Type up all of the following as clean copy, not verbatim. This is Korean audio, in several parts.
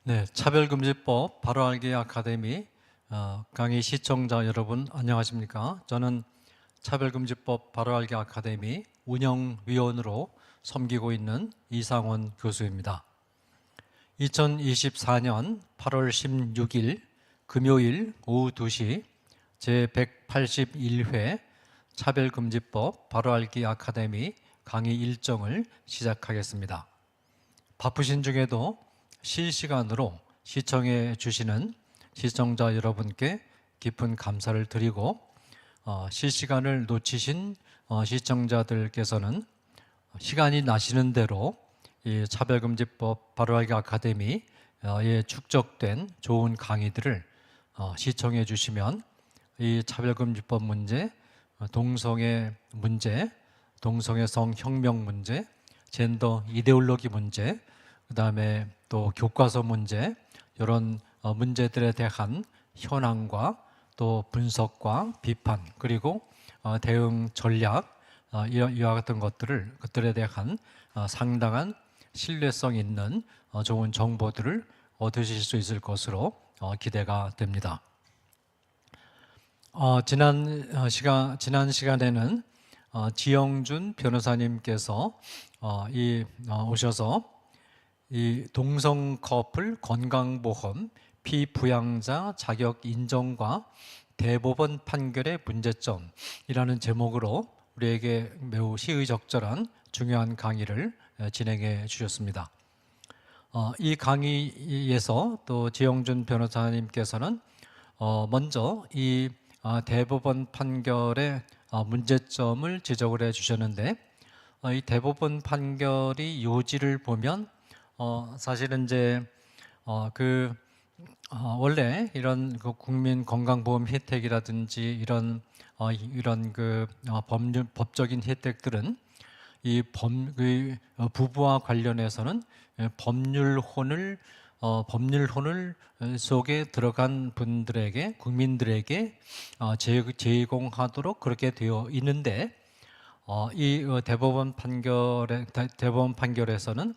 네, 차별금지법 바로 알기 아카데미 강의 시청자 여러분 안녕하십니까? 저는 차별금지법 바로 알기 아카데미 운영위원으로 섬기고 있는 이상원 교수입니다. 2024년 8월 16일 금요일 오후 2시 제181회 차별금지법 바로 알기 아카데미 강의 일정을 시작하겠습니다. 바쁘신 중에도 실시간으로 시청해 주시는 시청자 여러분께 깊은 감사를 드리고 실시간을 놓치신 시청자들께서는 시간이 나시는 대로 이 차별금지법 바로알기 아카데미에 축적된 좋은 강의들을 시청해 주시면 이 차별금지법 문제, 동성애 문제, 동성애성 혁명 문제, 젠더 이데올로기 문제, 그 다음에 또 교과서 문제, 이런 문제들에 대한 현황과 또 분석과 비판, 그리고 대응 전략, 이와 같은 것들에 대한 상당한 신뢰성 있는 좋은 정보들을 얻으실 수 있을 것으로 기대가 됩니다. 지난 시간에는 지영준 변호사님께서 오셔서 이 동성 커플 건강보험 피부양자 자격 인정과 대법원 판결의 문제점이라는 제목으로 우리에게 매우 시의적절한 중요한 강의를 진행해 주셨습니다. 이 강의에서 또 지영준 변호사님께서는 먼저 이 대법원 판결의 문제점을 지적을 해 주셨는데, 이 대법원 판결이 요지를 보면 사실은 이제 원래 이런 그 국민 건강보험 혜택이라든지 이런 법적인 혜택들은 이 부부와 관련해서는 법률혼을 속에 들어간 분들에게, 국민들에게 제공하도록 그렇게 되어 있는데, 이 대법원 판결에서는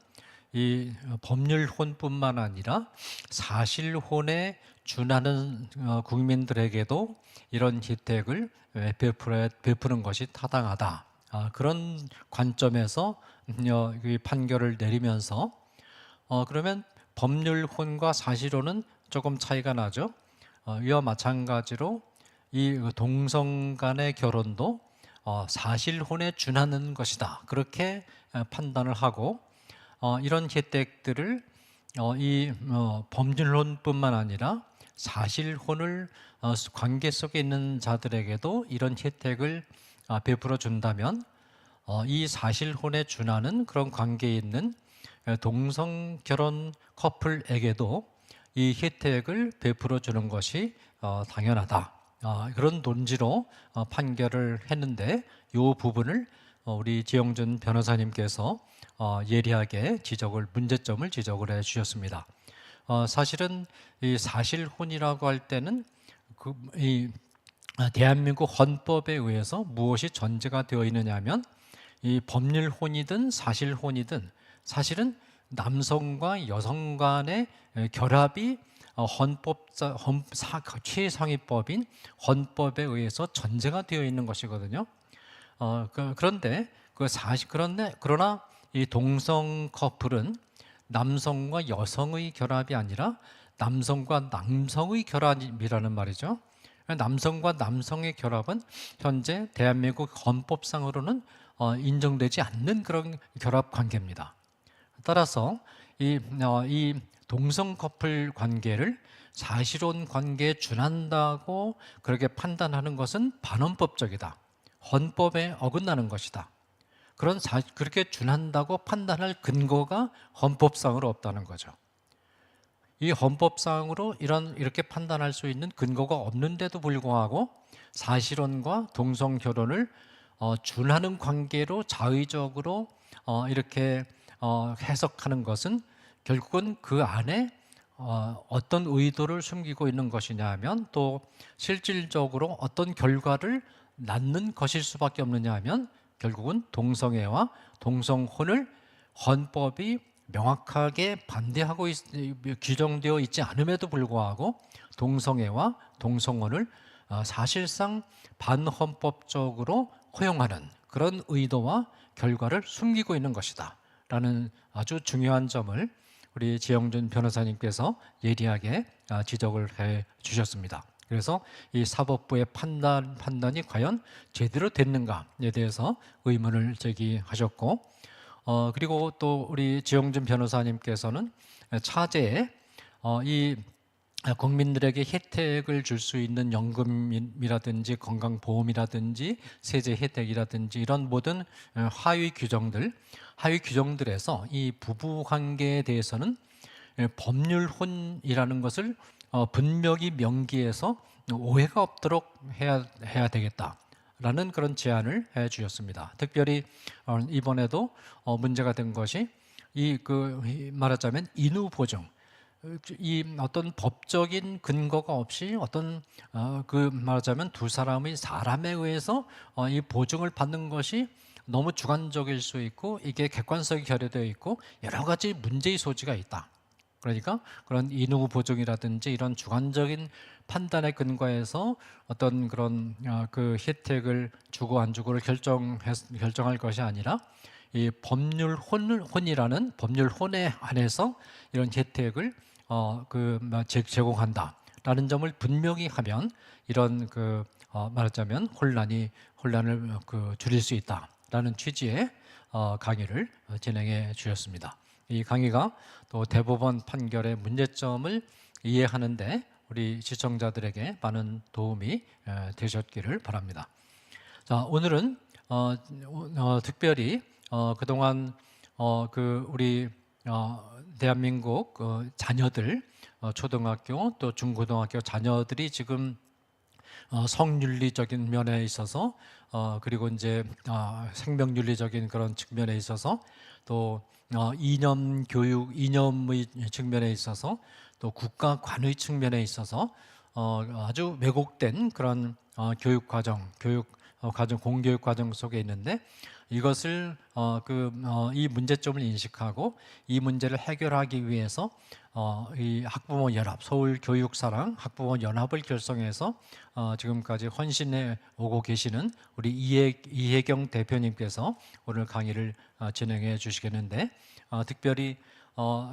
이 법률혼뿐만 아니라 사실혼에 준하는 국민들에게도 이런 혜택을 베푸는 것이 타당하다. 그런 관점에서 이 판결을 내리면서 그러면 법률혼과 사실혼은 조금 차이가 나죠. 이와 마찬가지로 이 동성 간의 결혼도 사실혼에 준하는 것이다. 그렇게 판단을 하고, 이런 혜택들을 이 법률혼뿐만 아니라 사실혼을 관계 속에 있는 자들에게도 이런 혜택을 베풀어 준다면, 이 사실혼에 준하는 그런 관계에 있는 동성 결혼 커플에게도 이 혜택을 베풀어 주는 것이 당연하다. 그런 논지로 판결을 했는데, 이 부분을 우리 지영준 변호사님께서 예리하게 문제점을 지적을 해 주셨습니다. 사실은 이 사실혼이라고 할 때는 이 대한민국 헌법에 의해서 무엇이 전제가 되어 있느냐 하면, 이 법률혼이든 사실혼이든 사실은 남성과 여성 간의 결합이 최상위법인 헌법에 의해서 전제가 되어 있는 것이거든요. 그러나 이 동성 커플은 남성과 여성의 결합이 아니라 남성과 남성의 결합이라는 말이죠. 남성과 남성의 결합은 현재 대한민국 헌법상으로는 인정되지 않는 그런 결합 관계입니다. 따라서 이 동성 커플 관계를 사실혼 관계에 준한다고 그렇게 판단하는 것은 반헌법적이다. 헌법에 어긋나는 것이다. 그렇게 준한다고 판단할 근거가 헌법상으로 없다는 거죠. 이 헌법상으로 이렇게 판단할 수 있는 근거가 없는데도 불구하고 사실혼과 동성 결혼을 준하는 관계로 자의적으로 이렇게 해석하는 것은 결국은 그 안에 어떤 의도를 숨기고 있는 것이냐 하면, 또 실질적으로 어떤 결과를 낳는 것일 수밖에 없느냐 하면, 결국은 동성애와 동성혼을 헌법이 명확하게 규정되어 있지 않음에도 불구하고 동성애와 동성혼을 사실상 반헌법적으로 허용하는 그런 의도와 결과를 숨기고 있는 것이다 라는 아주 중요한 점을 우리 지영준 변호사님께서 예리하게 지적을 해 주셨습니다. 그래서 이 사법부의 판단이 과연 제대로 됐는가에 대해서 의문을 제기하셨고, 그리고 또 우리 지영준 변호사님께서는 차제에 이 국민들에게 혜택을 줄 수 있는 연금이라든지 건강보험이라든지 세제 혜택이라든지 이런 모든 하위 규정들에서 이 부부 관계에 대해서는 법률혼이라는 것을 분명히 명기해서 오해가 없도록 해야 되겠다라는 그런 제안을 해 주셨습니다. 특별히 이번에도 문제가 된 것이 말하자면 인후 보증, 이 어떤 법적인 근거가 없이 어떤 말하자면 두 사람에 의해서 이 보증을 받는 것이 너무 주관적일 수 있고 이게 객관성이 결여되어 있고 여러 가지 문제의 소지가 있다. 그러니까 그런 인후 보증이라든지 이런 주관적인 판단에 근거해서 어떤 그런 그 혜택을 주고 안 주고를 결정할 것이 아니라 이 법률혼이라는 법률혼에 한해서 이런 혜택을 제공한다라는 점을 분명히 하면 이런 말하자면 혼란을 줄일 수 있다라는 취지의 강의를 진행해 주셨습니다. 이 강의가 또 대법원 판결의 문제점을 이해하는데 우리 시청자들에게 많은 도움이 되셨기를 바랍니다. 자, 오늘은 특별히 그동안 우리 대한민국 자녀들, 초등학교 또 중고등학교 자녀들이 지금 성윤리적인 면에 있어서 그리고 이제 생명윤리적인 그런 측면에 있어서 또 이념의 측면에 있어서 또 국가관의 측면에 있어서 아주 왜곡된 그런 공교육 과정 속에 있는데 이것을 이 문제점을 인식하고 이 문제를 해결하기 위해서 이 학부모 연합, 서울교육사랑 학부모 연합을 결성해서 지금까지 헌신해 오고 계시는 우리 이혜경 대표님께서 오늘 강의를 진행해 주시겠는데, 특별히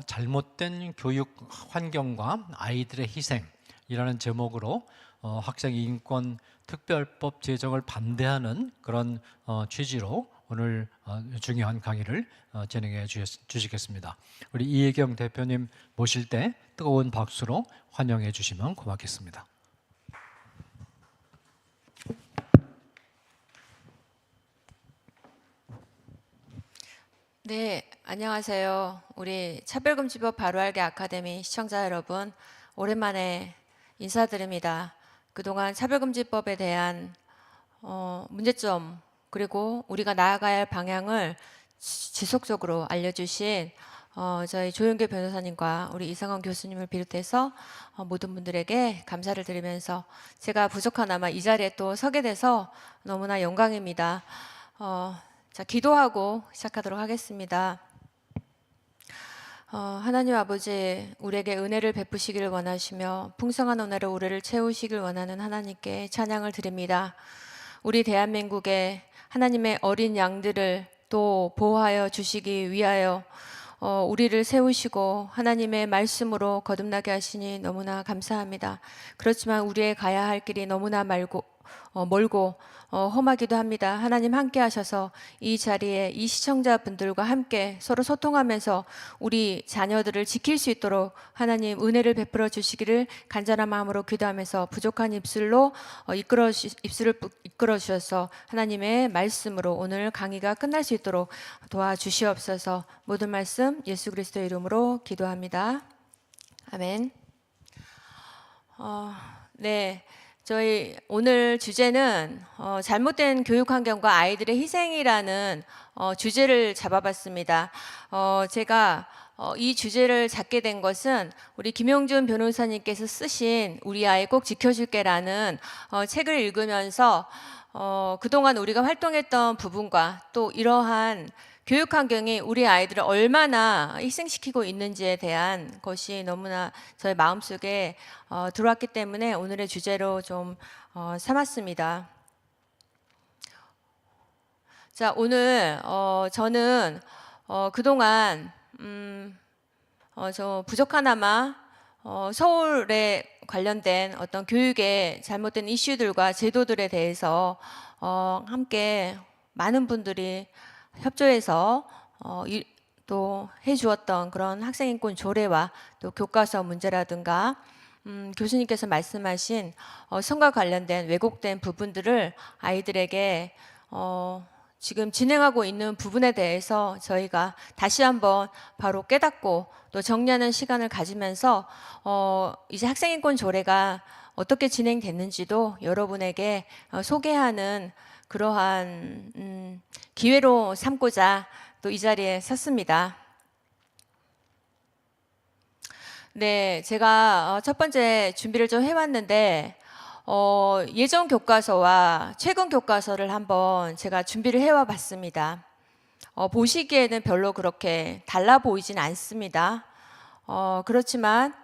잘못된 교육 환경과 아이들의 희생이라는 제목으로 학생 인권 특별법 제정을 반대하는 그런 취지로 오늘 중요한 강의를 진행해 주시겠습니다. 우리 이혜경 대표님 모실 때 뜨거운 박수로 환영해 주시면 고맙겠습니다. 네, 안녕하세요. 우리 차별금지법 바로알기 아카데미 시청자 여러분, 오랜만에 인사드립니다. 그동안 차별금지법에 대한 문제점 그리고 우리가 나아가야 할 방향을 지속적으로 알려주신 저희 조윤교 변호사님과 우리 이상원 교수님을 비롯해서 모든 분들에게 감사를 드리면서 제가 부족하나마 이 자리에 또 서게 돼서 너무나 영광입니다. 자, 기도하고 시작하도록 하겠습니다. 하나님 아버지, 우리에게 은혜를 베푸시기를 원하시며 풍성한 은혜로 우리를 채우시길 원하는 하나님께 찬양을 드립니다. 우리 대한민국의 하나님의 어린 양들을 또 보호하여 주시기 위하여 우리를 세우시고 하나님의 말씀으로 거듭나게 하시니 너무나 감사합니다. 그렇지만 우리의 가야 할 길이 너무나 멀고 험하기도 합니다. 하나님 함께 하셔서 이 자리에 이 시청자분들과 함께 서로 소통하면서 우리 자녀들을 지킬 수 있도록 하나님 은혜를 베풀어 주시기를 간절한 마음으로 기도하면서 부족한 입술을 이끌어 주셔서 하나님의 말씀으로 오늘 강의가 끝날 수 있도록 도와주시옵소서. 모든 말씀 예수 그리스도의 이름으로 기도합니다. 아멘. 네. 저희 오늘 주제는 잘못된 교육 환경과 아이들의 희생이라는 주제를 잡아봤습니다. 제가 이 주제를 잡게 된 것은 우리 김용준 변호사님께서 쓰신 우리 아이 꼭 지켜줄게라는 책을 읽으면서 그동안 우리가 활동했던 부분과 또 이러한 교육 환경이 우리 아이들을 얼마나 희생시키고 있는지에 대한 것이 너무나 저의 마음속에 들어왔기 때문에 오늘의 주제로 좀 삼았습니다. 자, 오늘 저는 그동안 저 부족하나마 서울에 관련된 어떤 교육의 잘못된 이슈들과 제도들에 대해서 함께 많은 분들이 협조해서 또 해주었던 그런 학생인권 조례와 또 교과서 문제라든가 교수님께서 말씀하신 성과 관련된 왜곡된 부분들을 아이들에게 지금 진행하고 있는 부분에 대해서 저희가 다시 한번 바로 깨닫고 또 정리하는 시간을 가지면서 이제 학생인권 조례가 어떻게 진행됐는지도 여러분에게 소개하는 그러한 기회로 삼고자 또 이 자리에 섰습니다. 네, 제가 첫 번째 준비를 좀 해왔는데 예전 교과서와 최근 교과서를 한번 제가 준비를 해와 봤습니다. 보시기에는 별로 그렇게 달라 보이진 않습니다. 그렇지만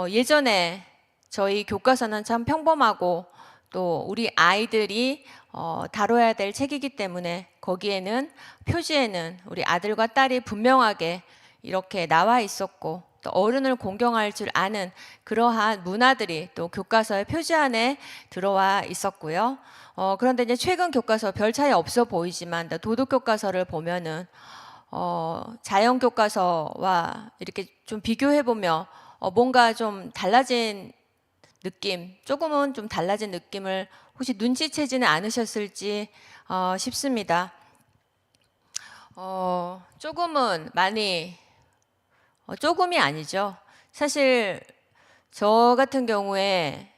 예전에 저희 교과서는 참 평범하고 또 우리 아이들이 다뤄야 될 책이기 때문에 거기에는 표지에는 우리 아들과 딸이 분명하게 이렇게 나와 있었고 또 어른을 공경할 줄 아는 그러한 문화들이 또 교과서의 표지 안에 들어와 있었고요. 그런데 이제 최근 교과서 별 차이 없어 보이지만 도덕 교과서를 보면은 자연 교과서와 이렇게 좀 비교해 보며 뭔가 좀 달라진 느낌, 조금은 좀 달라진 느낌을 혹시 눈치채지는 않으셨을지 싶습니다. 조금은 많이 조금이 아니죠. 사실 저 같은 경우에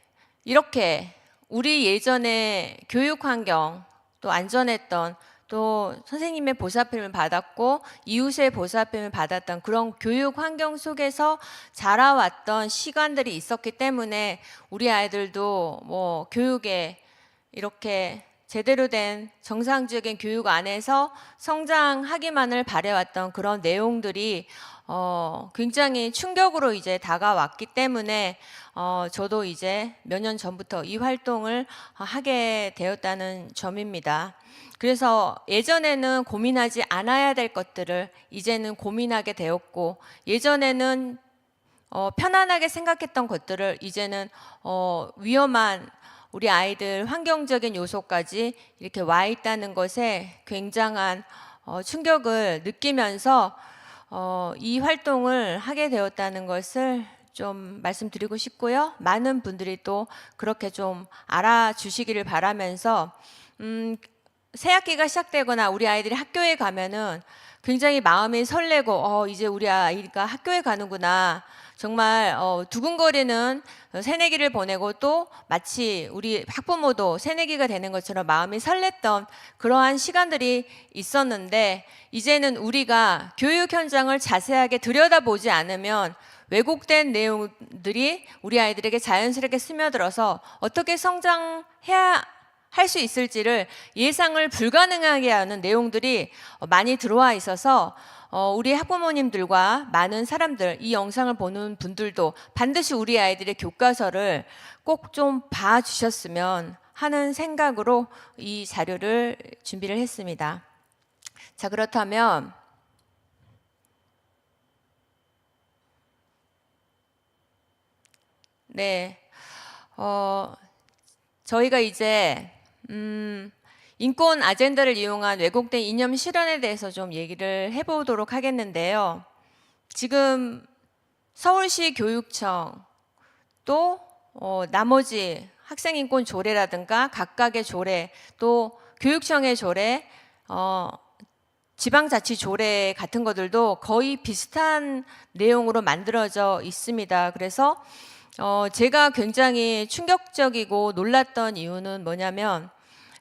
이렇게 우리 예전에 교육 환경 또 안전했던 또 선생님의 보살핌을 받았고 이웃의 보살핌을 받았던 그런 교육 환경 속에서 자라왔던 시간들이 있었기 때문에 우리 아이들도 뭐 교육에 이렇게 제대로 된 정상적인 교육 안에서 성장하기만을 바래왔던 그런 내용들이 굉장히 충격으로 이제 다가왔기 때문에 저도 이제 몇 년 전부터 이 활동을 하게 되었다는 점입니다. 그래서 예전에는 고민하지 않아야 될 것들을 이제는 고민하게 되었고 예전에는 편안하게 생각했던 것들을 이제는 위험한 우리 아이들 환경적인 요소까지 이렇게 와 있다는 것에 굉장한 충격을 느끼면서 이 활동을 하게 되었다는 것을 좀 말씀드리고 싶고요. 많은 분들이 또 그렇게 좀 알아주시기를 바라면서 새 학기가 시작되거나 우리 아이들이 학교에 가면은 굉장히 마음이 설레고 이제 우리 아이가 학교에 가는구나. 정말 두근거리는 새내기를 보내고 또 마치 우리 학부모도 새내기가 되는 것처럼 마음이 설렜던 그러한 시간들이 있었는데 이제는 우리가 교육 현장을 자세하게 들여다보지 않으면 왜곡된 내용들이 우리 아이들에게 자연스럽게 스며들어서 어떻게 성장해야 할 수 있을지를 예상을 불가능하게 하는 내용들이 많이 들어와 있어서 우리 학부모님들과 많은 사람들, 이 영상을 보는 분들도 반드시 우리 아이들의 교과서를 꼭 좀 봐주셨으면 하는 생각으로 이 자료를 준비를 했습니다. 자, 그렇다면 네, 저희가 이제 인권 아젠다를 이용한 왜곡된 이념 실현에 대해서 좀 얘기를 해보도록 하겠는데요. 지금 서울시 교육청 또 나머지 학생인권 조례라든가 각각의 조례 또 교육청의 조례 지방자치 조례 같은 것들도 거의 비슷한 내용으로 만들어져 있습니다. 그래서 제가 굉장히 충격적이고 놀랐던 이유는 뭐냐면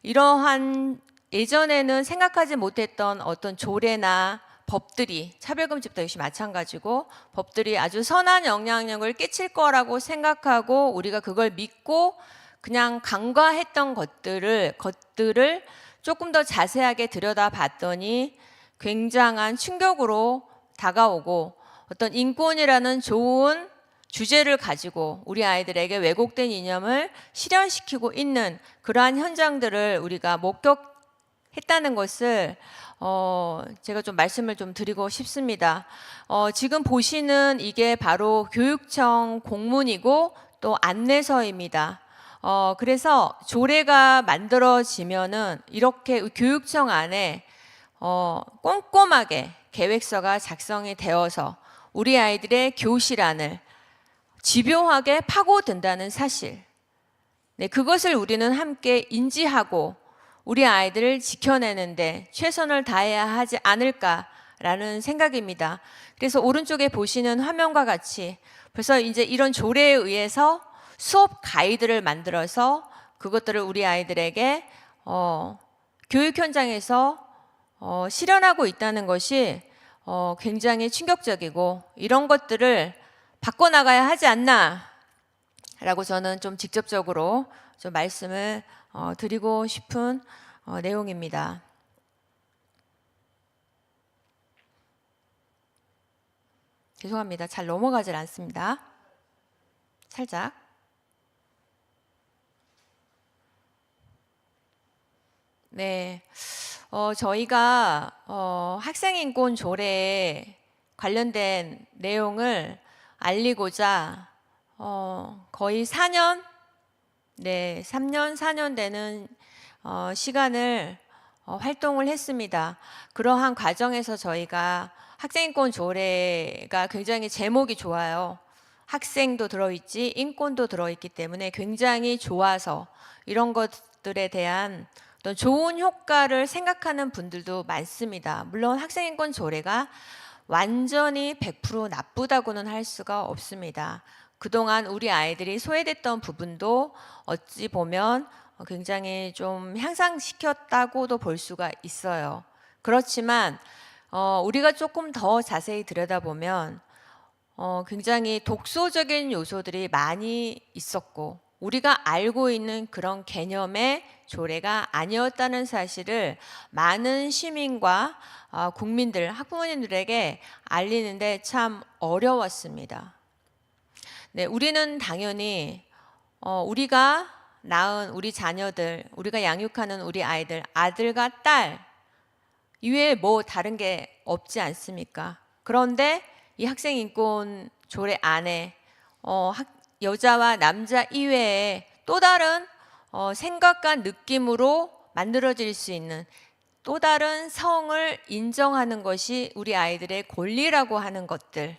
이러한 예전에는 생각하지 못했던 어떤 조례나 법들이, 차별금지법 역시 마찬가지고 법들이 아주 선한 영향력을 끼칠 거라고 생각하고 우리가 그걸 믿고 그냥 간과했던 것들을 조금 더 자세하게 들여다봤더니 굉장한 충격으로 다가오고 어떤 인권이라는 좋은 주제를 가지고 우리 아이들에게 왜곡된 이념을 실현시키고 있는 그러한 현장들을 우리가 목격했다는 것을 제가 좀 말씀을 좀 드리고 싶습니다. 지금 보시는 이게 바로 교육청 공문이고 또 안내서입니다. 그래서 조례가 만들어지면은 이렇게 교육청 안에 꼼꼼하게 계획서가 작성이 되어서 우리 아이들의 교실 안을 집요하게 파고든다는 사실. 네, 그것을 우리는 함께 인지하고 우리 아이들을 지켜내는데 최선을 다해야 하지 않을까라는 생각입니다. 그래서 오른쪽에 보시는 화면과 같이 벌써 이제 이런 조례에 의해서 수업 가이드를 만들어서 그것들을 우리 아이들에게 교육 현장에서 실현하고 있다는 것이 굉장히 충격적이고 이런 것들을 바꿔나가야 하지 않나라고 저는 좀 직접적으로 좀 말씀을 드리고 싶은 내용입니다. 죄송합니다. 잘 넘어가질 않습니다. 살짝. 네, 저희가 학생인권 조례에 관련된 내용을 알리고자 거의 4년, 네, 3년, 4년 되는 시간을 활동을 했습니다. 그러한 과정에서 저희가 학생인권 조례가 굉장히 제목이 좋아요. 학생도 들어있지, 인권도 들어있기 때문에 굉장히 좋아서 이런 것들에 대한 어떤 좋은 효과를 생각하는 분들도 많습니다. 물론 학생인권 조례가 완전히 100% 나쁘다고는 할 수가 없습니다. 그동안 우리 아이들이 소외됐던 부분도 어찌 보면 굉장히 좀 향상시켰다고도 볼 수가 있어요. 그렇지만 우리가 조금 더 자세히 들여다보면 굉장히 독소적인 요소들이 많이 있었고 우리가 알고 있는 그런 개념의 조례가 아니었다는 사실을 많은 시민과 국민들, 학부모님들에게 알리는데 참 어려웠습니다. 네, 우리는 당연히 우리가 낳은 우리 자녀들, 우리가 양육하는 우리 아이들, 아들과 딸 이외에 뭐 다른 게 없지 않습니까? 그런데 이 학생인권 조례 안에 여자와 남자 이외에 또 다른 생각과 느낌으로 만들어질 수 있는 또 다른 성을 인정하는 것이 우리 아이들의 권리라고 하는 것들,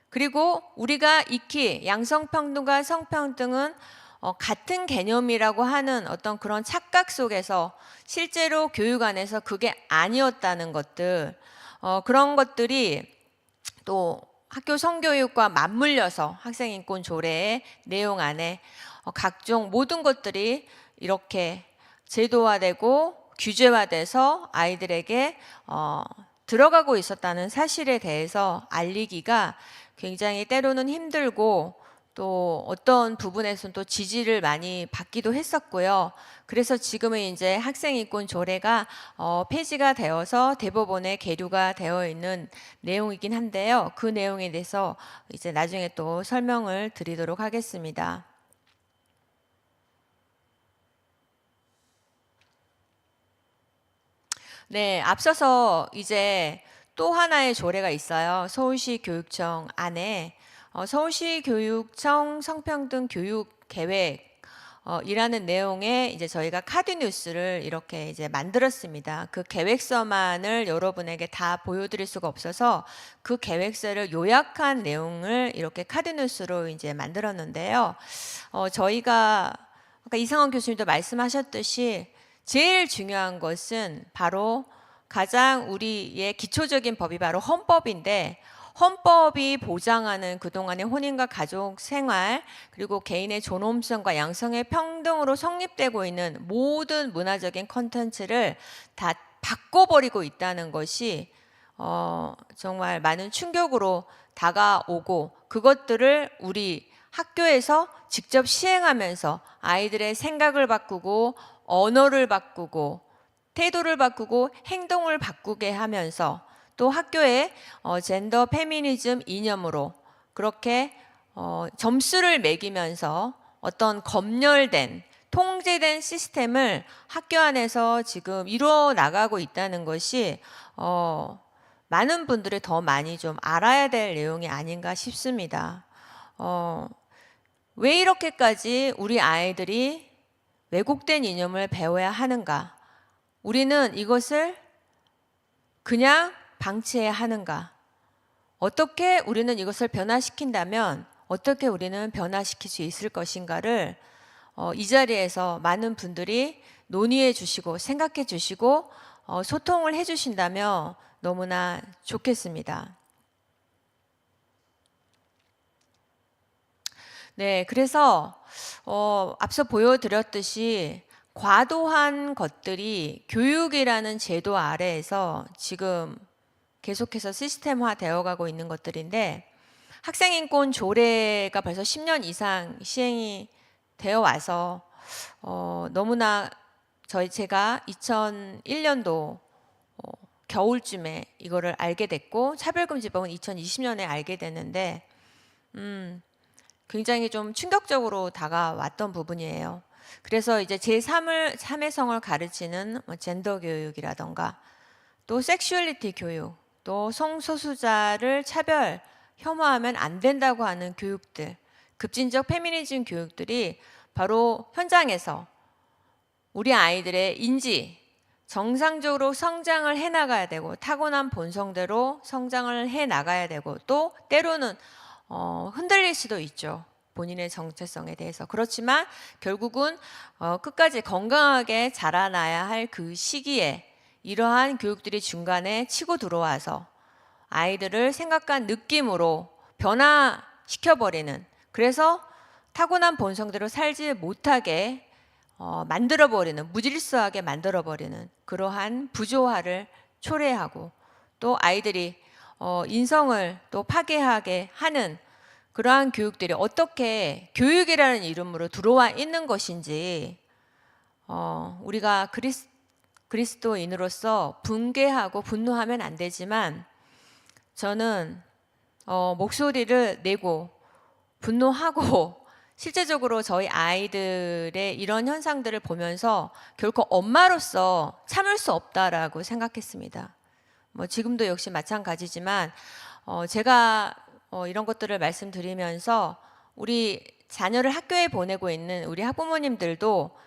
그리고 우리가 익히 양성평등과 성평등은 같은 개념이라고 하는 어떤 그런 착각 속에서 실제로 교육 안에서 그게 아니었다는 것들, 그런 것들이 또 학교 성교육과 맞물려서 학생인권 조례의 내용 안에 각종 모든 것들이 이렇게 제도화되고 규제화돼서 아이들에게 들어가고 있었다는 사실에 대해서 알리기가 굉장히 때로는 힘들고 또 어떤 부분에서는 또 지지를 많이 받기도 했었고요. 그래서 지금은 이제 학생인권 조례가 폐지가 되어서 대법원에 계류가 되어 있는 내용이긴 한데요. 그 내용에 대해서 이제 나중에 또 설명을 드리도록 하겠습니다. 네, 앞서서 이제 또 하나의 조례가 있어요. 서울시 교육청 안에 서울시 교육청 성평등 교육 계획 이라는 내용의 이제 저희가 카드 뉴스를 이렇게 이제 만들었습니다. 그 계획서만을 여러분에게 다 보여드릴 수가 없어서 그 계획서를 요약한 내용을 이렇게 카드 뉴스로 이제 만들었는데요. 저희가 아까 이상원 교수님도 말씀하셨듯이 제일 중요한 것은 바로 가장 우리의 기초적인 법이 바로 헌법인데 헌법이 보장하는 그동안의 혼인과 가족 생활 그리고 개인의 존엄성과 양성의 평등으로 성립되고 있는 모든 문화적인 콘텐츠를 다 바꿔버리고 있다는 것이 정말 많은 충격으로 다가오고 그것들을 우리 학교에서 직접 시행하면서 아이들의 생각을 바꾸고 언어를 바꾸고 태도를 바꾸고 행동을 바꾸게 하면서 또 학교의 젠더 페미니즘 이념으로 그렇게 점수를 매기면서 어떤 검열된 통제된 시스템을 학교 안에서 지금 이루어 나가고 있다는 것이 많은 분들이 더 많이 좀 알아야 될 내용이 아닌가 싶습니다. 왜 이렇게까지 우리 아이들이 왜곡된 이념을 배워야 하는가? 우리는 이것을 그냥 방치해야 하는가? 어떻게 우리는 이것을 변화시킨다면 어떻게 우리는 변화시킬 수 있을 것인가를 이 자리에서 많은 분들이 논의해 주시고 생각해 주시고 소통을 해 주신다면 너무나 좋겠습니다. 네, 그래서 앞서 보여드렸듯이 과도한 것들이 교육이라는 제도 아래에서 지금 계속해서 시스템화 되어 가고 있는 것들인데 학생인권 조례가 벌써 10년 이상 시행이 되어 와서 너무나 제가 2001년도 겨울쯤에 이거를 알게 됐고 차별금지법은 2020년에 알게 됐는데 굉장히 좀 충격적으로 다가왔던 부분이에요. 그래서 이제 제3의 성을 가르치는 젠더 교육이라던가 또 섹슈얼리티 교육, 또 성소수자를 차별, 혐오하면 안 된다고 하는 교육들, 급진적 페미니즘 교육들이 바로 현장에서 우리 아이들의 인지, 정상적으로 성장을 해 나가야 되고 타고난 본성대로 성장을 해 나가야 되고 또 때로는 흔들릴 수도 있죠. 본인의 정체성에 대해서. 그렇지만 결국은 끝까지 건강하게 자라나야 할 그 시기에 이러한 교육들이 중간에 치고 들어와서 아이들을 생각한 느낌으로 변화시켜버리는, 그래서 타고난 본성대로 살지 못하게 만들어버리는, 무질서하게 만들어버리는 그러한 부조화를 초래하고 또 아이들이 인성을 또 파괴하게 하는 그러한 교육들이 어떻게 교육이라는 이름으로 들어와 있는 것인지 우리가 그리스도인으로서 분개하고 분노하면 안 되지만 저는 목소리를 내고 분노하고 실제적으로 저희 아이들의 이런 현상들을 보면서 결코 엄마로서 참을 수 없다라고 생각했습니다. 지금도 역시 마찬가지지만 제가 이런 것들을 말씀드리면서 우리 자녀를 학교에 보내고 있는 우리 학부모님들도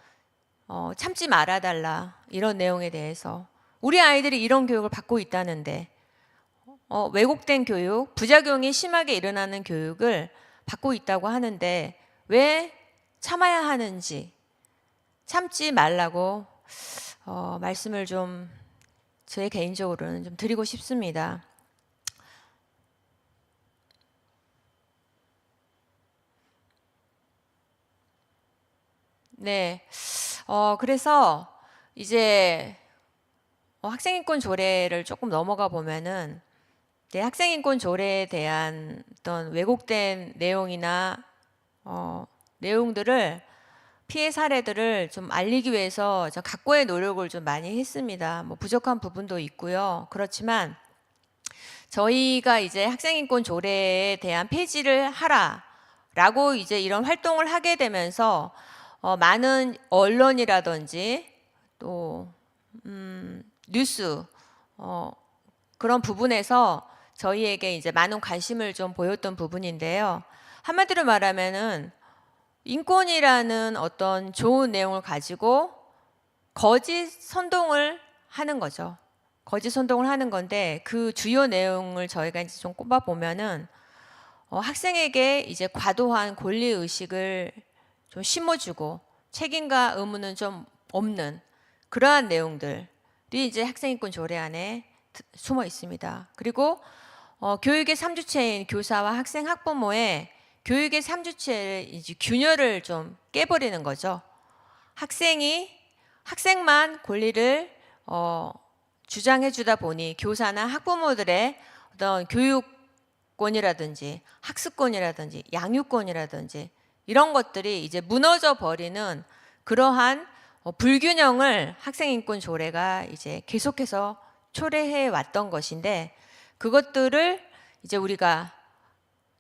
참지 말아달라 이런 내용에 대해서 우리 아이들이 이런 교육을 받고 있다는데 왜곡된 교육, 부작용이 심하게 일어나는 교육을 받고 있다고 하는데 왜 참아야 하는지 참지 말라고 말씀을 좀 제 개인적으로는 좀 드리고 싶습니다. 네, 그래서 이제 학생인권 조례를 조금 넘어가 보면은 학생인권 조례에 대한 어떤 왜곡된 내용이나 내용들을 피해 사례들을 좀 알리기 위해서 각고의 노력을 좀 많이 했습니다. 부족한 부분도 있고요. 그렇지만 저희가 이제 학생인권 조례에 대한 폐지를 하라라고 이제 이런 활동을 하게 되면서 많은 언론이라든지 또 뉴스 그런 부분에서 저희에게 이제 많은 관심을 좀 보였던 부분인데요. 한마디로 말하면은 인권이라는 어떤 좋은 내용을 가지고 거짓 선동을 하는 거죠. 거짓 선동을 하는 건데 그 주요 내용을 저희가 이제 좀 꼽아 보면은 학생에게 이제 과도한 권리 의식을 좀 심어주고 책임과 의무는 좀 없는 그러한 내용들이 이제 학생인권 조례 안에 숨어 있습니다. 그리고 교육의 3주체인 교사와 학생, 학부모의 교육의 3주체의 이제 균열을 좀 깨버리는 거죠. 학생만 권리를 주장해 주다 보니 교사나 학부모들의 어떤 교육권이라든지 학습권이라든지 양육권이라든지 이런 것들이 이제 무너져 버리는 그러한 불균형을 학생인권 조례가 이제 계속해서 초래해 왔던 것인데, 그것들을 이제 우리가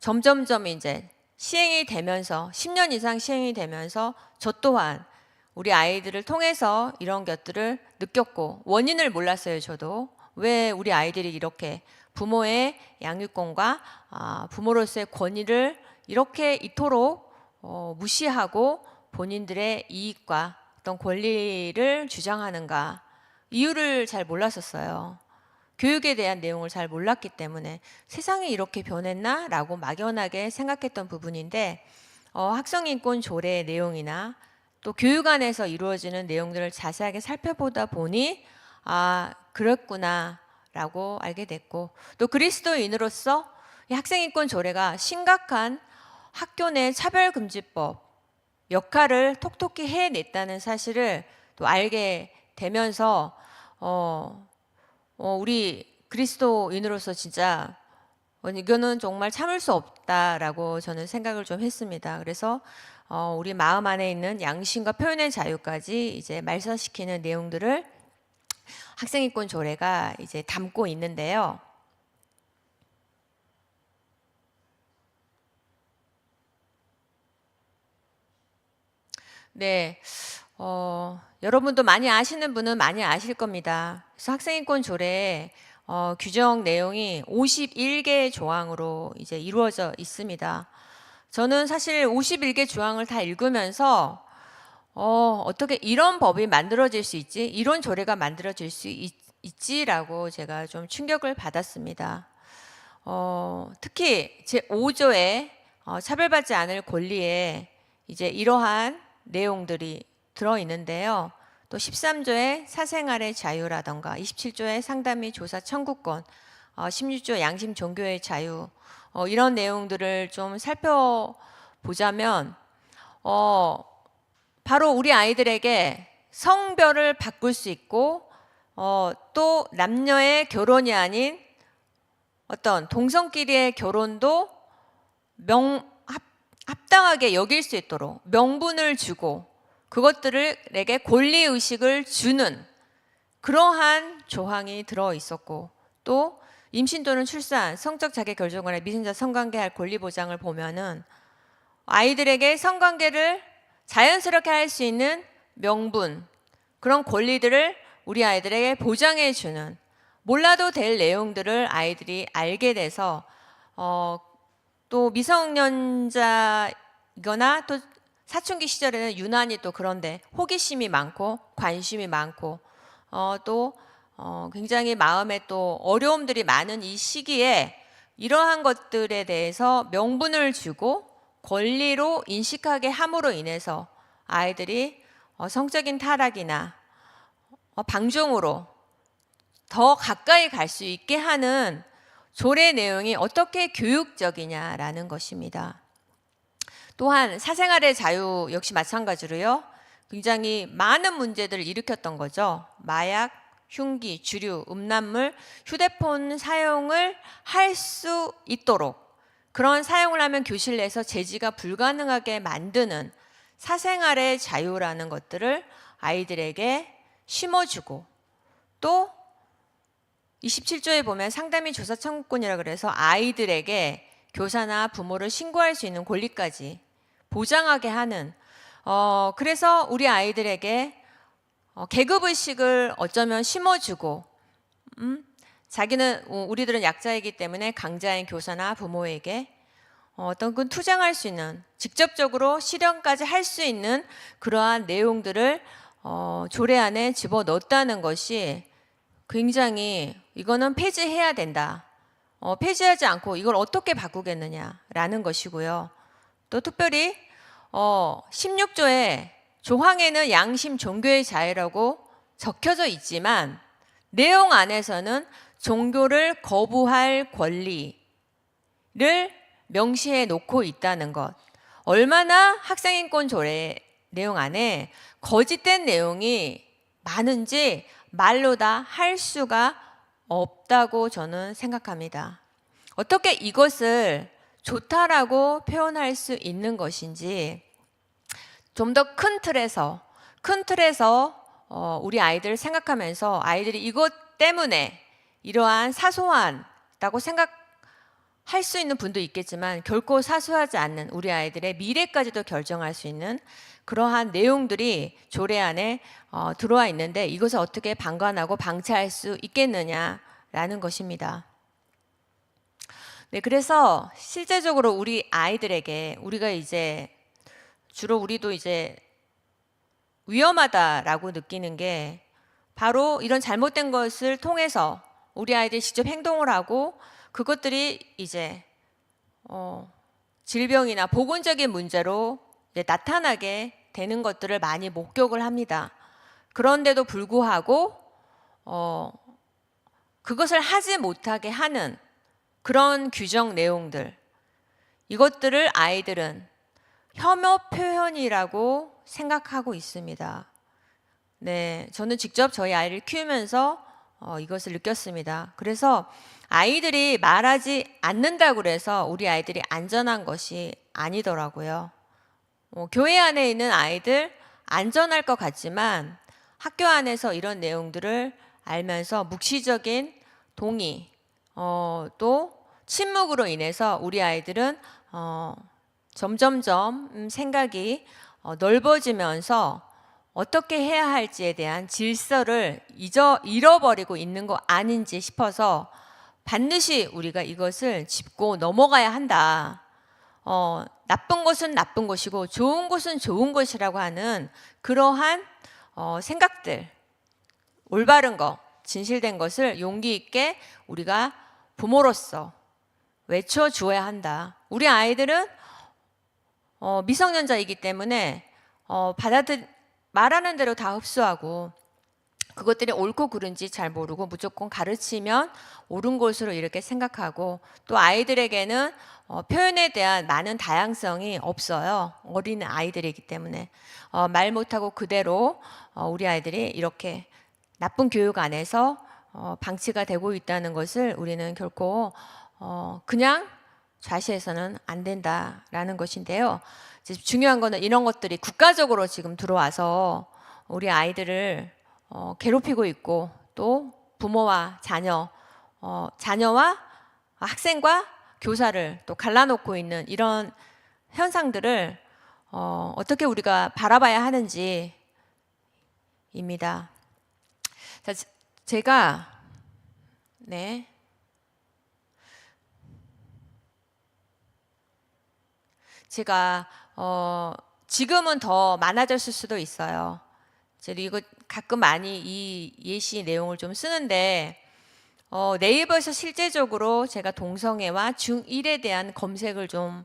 점점점 이제 시행이 되면서 10년 이상 시행이 되면서 저 또한 우리 아이들을 통해서 이런 것들을 느꼈고, 원인을 몰랐어요. 저도 왜 우리 아이들이 이렇게 부모의 양육권과 부모로서의 권위를 이렇게 이토록 무시하고 본인들의 이익과 어떤 권리를 주장하는가, 이유를 잘 몰랐었어요. 교육에 대한 내용을 잘 몰랐기 때문에 세상이 이렇게 변했나? 라고 막연하게 생각했던 부분인데, 학생인권 조례의 내용이나 또 교육 안에서 이루어지는 내용들을 자세하게 살펴보다 보니 그랬구나 라고 알게 됐고, 또 그리스도인으로서 이 학생인권 조례가 심각한 학교 내 차별금지법 역할을 톡톡히 해냈다는 사실을 또 알게 되면서 우리 그리스도인으로서 진짜 이거는 정말 참을 수 없다라고 저는 생각을 좀 했습니다. 그래서 우리 마음 안에 있는 양심과 표현의 자유까지 이제 말살시키는 내용들을 학생인권 조례가 이제 담고 있는데요. 네, 여러분도 많이 아시는 분은 많이 아실 겁니다. 그래서 학생인권 조례 규정 내용이 51개 조항으로 이제 이루어져 있습니다. 저는 사실 51개 조항을 다 읽으면서 어떻게 이런 법이 만들어질 수 있지? 이런 조례가 만들어질 수 있지라고 제가 좀 충격을 받았습니다. 특히 제5조에 차별받지 않을 권리에 이제 이러한 내용들이 들어 있는데요. 또 13조의 사생활의 자유라던가 27조의 상담 및 조사 청구권, 16조 양심 종교의 자유, 이런 내용들을 좀 살펴보자면 바로 우리 아이들에게 성별을 바꿀 수 있고 또 남녀의 결혼이 아닌 어떤 동성끼리의 결혼도 합당하게 여길 수 있도록 명분을 주고 그것들에게 권리의식을 주는 그러한 조항이 들어 있었고, 또 임신 또는 출산, 성적 자기 결정권에 미성년자 성관계할 권리 보장을 보면은 아이들에게 성관계를 자연스럽게 할 수 있는 명분, 그런 권리들을 우리 아이들에게 보장해 주는, 몰라도 될 내용들을 아이들이 알게 돼서 또 미성년자이거나 또 사춘기 시절에는 유난히 또 그런데 호기심이 많고 관심이 많고 또 굉장히 마음에 또 어려움들이 많은 이 시기에 이러한 것들에 대해서 명분을 주고 권리로 인식하게 함으로 인해서 아이들이 성적인 타락이나 방종으로 더 가까이 갈 수 있게 하는 조례 내용이 어떻게 교육적이냐라는 것입니다. 또한 사생활의 자유 역시 마찬가지로요. 굉장히 많은 문제들을 일으켰던 거죠. 마약, 흉기, 주류, 음란물, 휴대폰 사용을 할 수 있도록, 그런 사용을 하면 교실 내에서 제지가 불가능하게 만드는 사생활의 자유라는 것들을 아이들에게 심어주고, 또 27조에 보면 상담 및 조사 청구권이라 그래서 아이들에게 교사나 부모를 신고할 수 있는 권리까지 보장하게 하는, 그래서 우리 아이들에게 계급의식을 어쩌면 심어주고, 자기는 우리들은 약자이기 때문에 강자인 교사나 부모에게 어떤 그 투쟁할 수 있는, 직접적으로 실현까지 할 수 있는 그러한 내용들을 조례 안에 집어넣었다는 것이 굉장히, 이거는 폐지해야 된다. 폐지하지 않고 이걸 어떻게 바꾸겠느냐라는 것이고요. 또 특별히 16조의 조항에는 양심 종교의 자유라고 적혀져 있지만 내용 안에서는 종교를 거부할 권리를 명시해 놓고 있다는 것. 얼마나 학생인권 조례 내용 안에 거짓된 내용이 많은지 말로 다 할 수가 없다고 저는 생각합니다. 어떻게 이것을 좋다라고 표현할 수 있는 것인지 좀 더 큰 틀에서 우리 아이들을 생각하면서 아이들이 이것 때문에 이러한 사소하다고 생각할 수 있는 분도 있겠지만 결코 사소하지 않는 우리 아이들의 미래까지도 결정할 수 있는 그러한 내용들이 조례 안에 들어와 있는데 이것을 어떻게 방관하고 방치할 수 있겠느냐라는 것입니다. 네, 그래서 실제적으로 우리 아이들에게 우리가 이제 주로 우리도 이제 위험하다라고 느끼는 게 바로 이런 잘못된 것을 통해서 우리 아이들이 직접 행동을 하고 그것들이 이제 질병이나 보건적인 문제로 이제 나타나게 되는 것들을 많이 목격을 합니다. 그런데도 불구하고 그것을 하지 못하게 하는 그런 규정 내용들, 이것들을 아이들은 혐오 표현이라고 생각하고 있습니다. 네, 저는 직접 저희 아이를 키우면서 이것을 느꼈습니다. 그래서 아이들이 말하지 않는다고 해서 우리 아이들이 안전한 것이 아니더라고요. 교회 안에 있는 아이들 안전할 것 같지만 학교 안에서 이런 내용들을 알면서 묵시적인 동의, 또 침묵으로 인해서 우리 아이들은 점점점 생각이 넓어지면서 어떻게 해야 할지에 대한 질서를 잃어버리고 있는 거 아닌지 싶어서 반드시 우리가 이것을 짚고 넘어가야 한다. 나쁜 것은 나쁜 것이고 좋은 것은 좋은 것이라고 하는 그러한 생각들, 올바른 것, 진실된 것을 용기 있게 우리가 부모로서 외쳐주어야 한다. 우리 아이들은 미성년자이기 때문에 말하는 대로 다 흡수하고 그것들이 옳고 그른지 잘 모르고 무조건 가르치면 옳은 것으로 이렇게 생각하고 또 아이들에게는 표현에 대한 많은 다양성이 없어요. 어린 아이들이기 때문에 말 못하고 그대로 우리 아이들이 이렇게 나쁜 교육 안에서 방치가 되고 있다는 것을 우리는 결코 그냥 좌시해서는 안 된다라는 것인데요. 이제 중요한 거는 이런 것들이 국가적으로 지금 들어와서 우리 아이들을 괴롭히고 있고 또 부모와 자녀와 학생과 교사를 또 갈라놓고 있는 이런 현상들을 어떻게 우리가 바라봐야 하는지입니다. 자, 제가 지금은 더 많아졌을 수도 있어요. 제가 이거 가끔 많이 이 예시 내용을 좀 쓰는데 네이버에서 실제적으로 제가 동성애와 중1에 대한 검색을 좀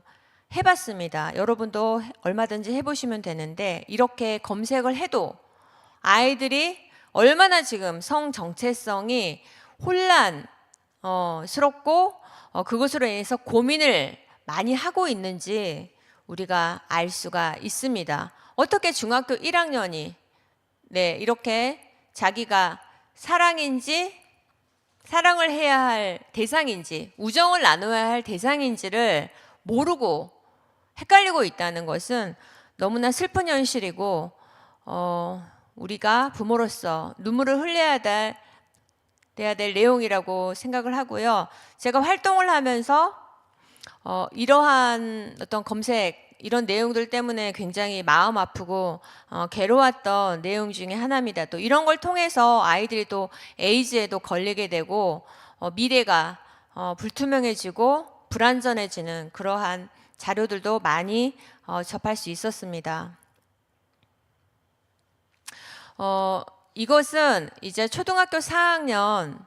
해봤습니다. 여러분도 얼마든지 해보시면 되는데 이렇게 검색을 해도 아이들이 얼마나 지금 성 정체성이 혼란스럽고 그것으로 인해서 고민을 많이 하고 있는지 우리가 알 수가 있습니다. 어떻게 중학교 1학년이 이렇게 자기가 사랑을 해야 할 대상인지 우정을 나눠야 할 대상인지를 모르고 헷갈리고 있다는 것은 너무나 슬픈 현실이고 우리가 부모로서 눈물을 흘려야 될 내용이라고 생각을 하고요. 제가 활동을 하면서 이러한 어떤 검색 이런 내용들 때문에 굉장히 마음 아프고 괴로웠던 내용 중에 하나입니다. 또 이런 걸 통해서 아이들이 또 에이즈에도 걸리게 되고 미래가 불투명해지고 불안전해지는 그러한 자료들도 많이 접할 수 있었습니다. 이것은 이제 초등학교 4학년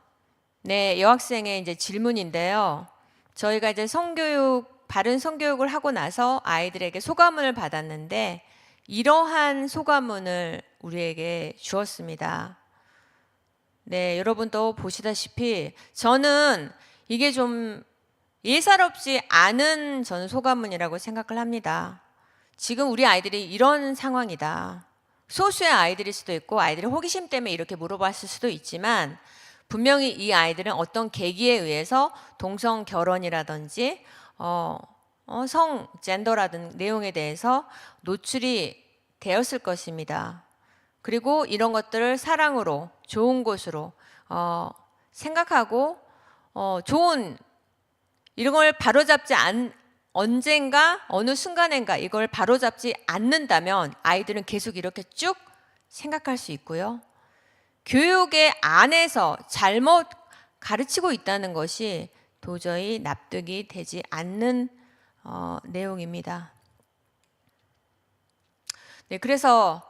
여학생의 이제 질문인데요. 저희가 이제 바른 성교육을 하고 나서 아이들에게 소감문을 받았는데 이러한 소감문을 우리에게 주었습니다. 네, 여러분도 보시다시피 저는 이게 좀 예사롭지 않은 저는 소감문이라고 생각을 합니다. 지금 우리 아이들이 이런 상황이다. 소수의 아이들일 수도 있고 아이들이 호기심 때문에 이렇게 물어봤을 수도 있지만 분명히 이 아이들은 어떤 계기에 의해서 동성 결혼이라든지 성 젠더라든 내용에 대해서 노출이 되었을 것입니다. 그리고 이런 것들을 사랑으로 좋은 곳으로 생각하고 좋은 이런 걸 바로잡지 언젠가 어느 순간인가 이걸 바로잡지 않는다면 아이들은 계속 이렇게 쭉 생각할 수 있고요. 교육의 안에서 잘못 가르치고 있다는 것이 도저히 납득이 되지 않는 내용입니다. 네, 그래서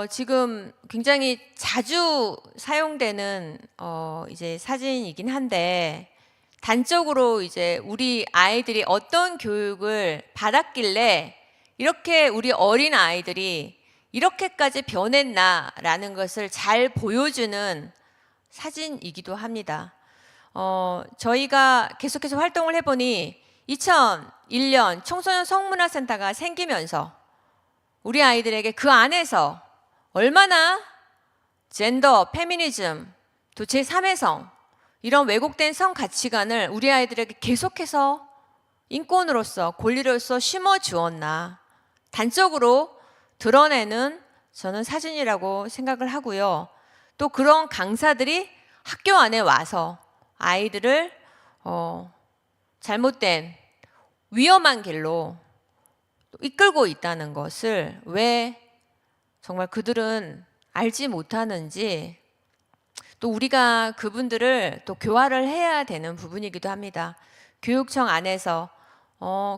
지금 굉장히 자주 사용되는 이제 사진이긴 한데 단적으로 이제 우리 아이들이 어떤 교육을 받았길래 이렇게 우리 어린 아이들이 이렇게까지 변했나라는 것을 잘 보여주는 사진이기도 합니다. 저희가 계속해서 활동을 해보니 2001년 청소년 성문화센터가 생기면서 우리 아이들에게 그 안에서 얼마나 젠더, 페미니즘, 또 제3의 성 이런 왜곡된 성 가치관을 우리 아이들에게 계속해서 인권으로서 권리로서 심어주었나 단적으로 드러내는 저는 사진이라고 생각을 하고요. 또 그런 강사들이 학교 안에 와서 아이들을 잘못된 위험한 길로 이끌고 있다는 것을 왜 정말 그들은 알지 못하는지 또 우리가 그분들을 또 교화를 해야 되는 부분이기도 합니다. 교육청 안에서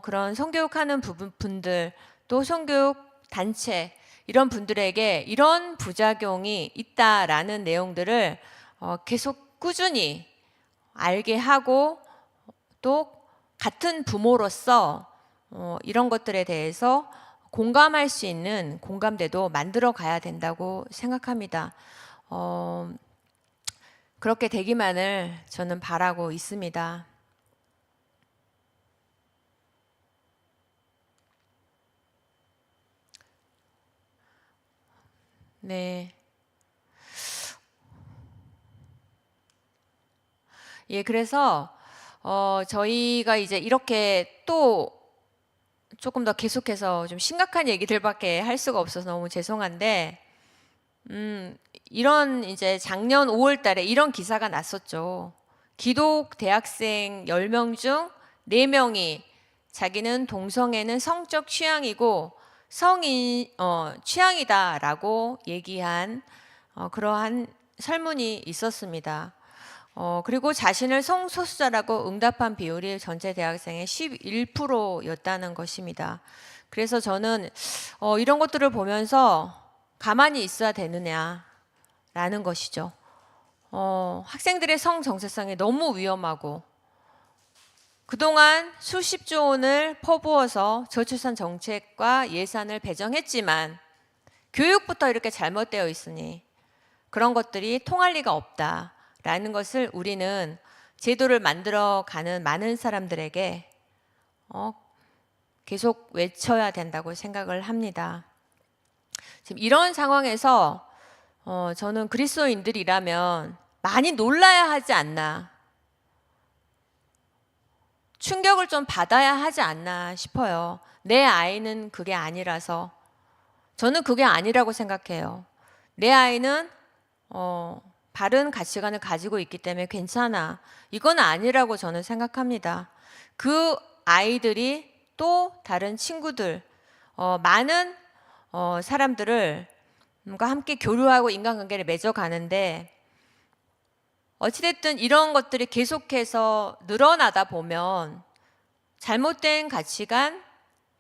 그런 성교육하는 분들 또 성교육 단체 이런 분들에게 이런 부작용이 있다라는 내용들을 계속 꾸준히 알게 하고 또 같은 부모로서 이런 것들에 대해서 공감할 수 있는 공감대도 만들어 가야 된다고 생각합니다. 그렇게 되기만을 저는 바라고 있습니다. 네. 예, 그래서 저희가 이제 이렇게 또 조금 더 계속해서 좀 심각한 얘기들밖에 할 수가 없어서 너무 죄송한데, 이런 이제 작년 5월 달에 이런 기사가 났었죠. 기독 대학생 10명 중 4명이 자기는 동성애는 성적 취향이고 성인 취향이다라고 얘기한 그러한 설문이 있었습니다. 그리고 자신을 성소수자라고 응답한 비율이 전체 대학생의 11%였다는 것입니다. 그래서 저는 이런 것들을 보면서 가만히 있어야 되느냐라는 것이죠. 학생들의 성 정체성이 너무 위험하고 그동안 수십조 원을 퍼부어서 저출산 정책과 예산을 배정했지만 교육부터 이렇게 잘못되어 있으니 그런 것들이 통할 리가 없다라는 것을 우리는 제도를 만들어가는 많은 사람들에게 계속 외쳐야 된다고 생각을 합니다. 지금 이런 상황에서 저는 그리스도인들이라면 많이 놀라야 하지 않나, 충격을 좀 받아야 하지 않나 싶어요. 내 아이는 그게 아니라서. 저는 그게 아니라고 생각해요. 내 아이는 바른 가치관을 가지고 있기 때문에 괜찮아. 이건 아니라고 저는 생각합니다. 그 아이들이 또 다른 친구들, 많은 사람들을 함께 교류하고 인간관계를 맺어가는데 어찌됐든 이런 것들이 계속해서 늘어나다 보면 잘못된 가치관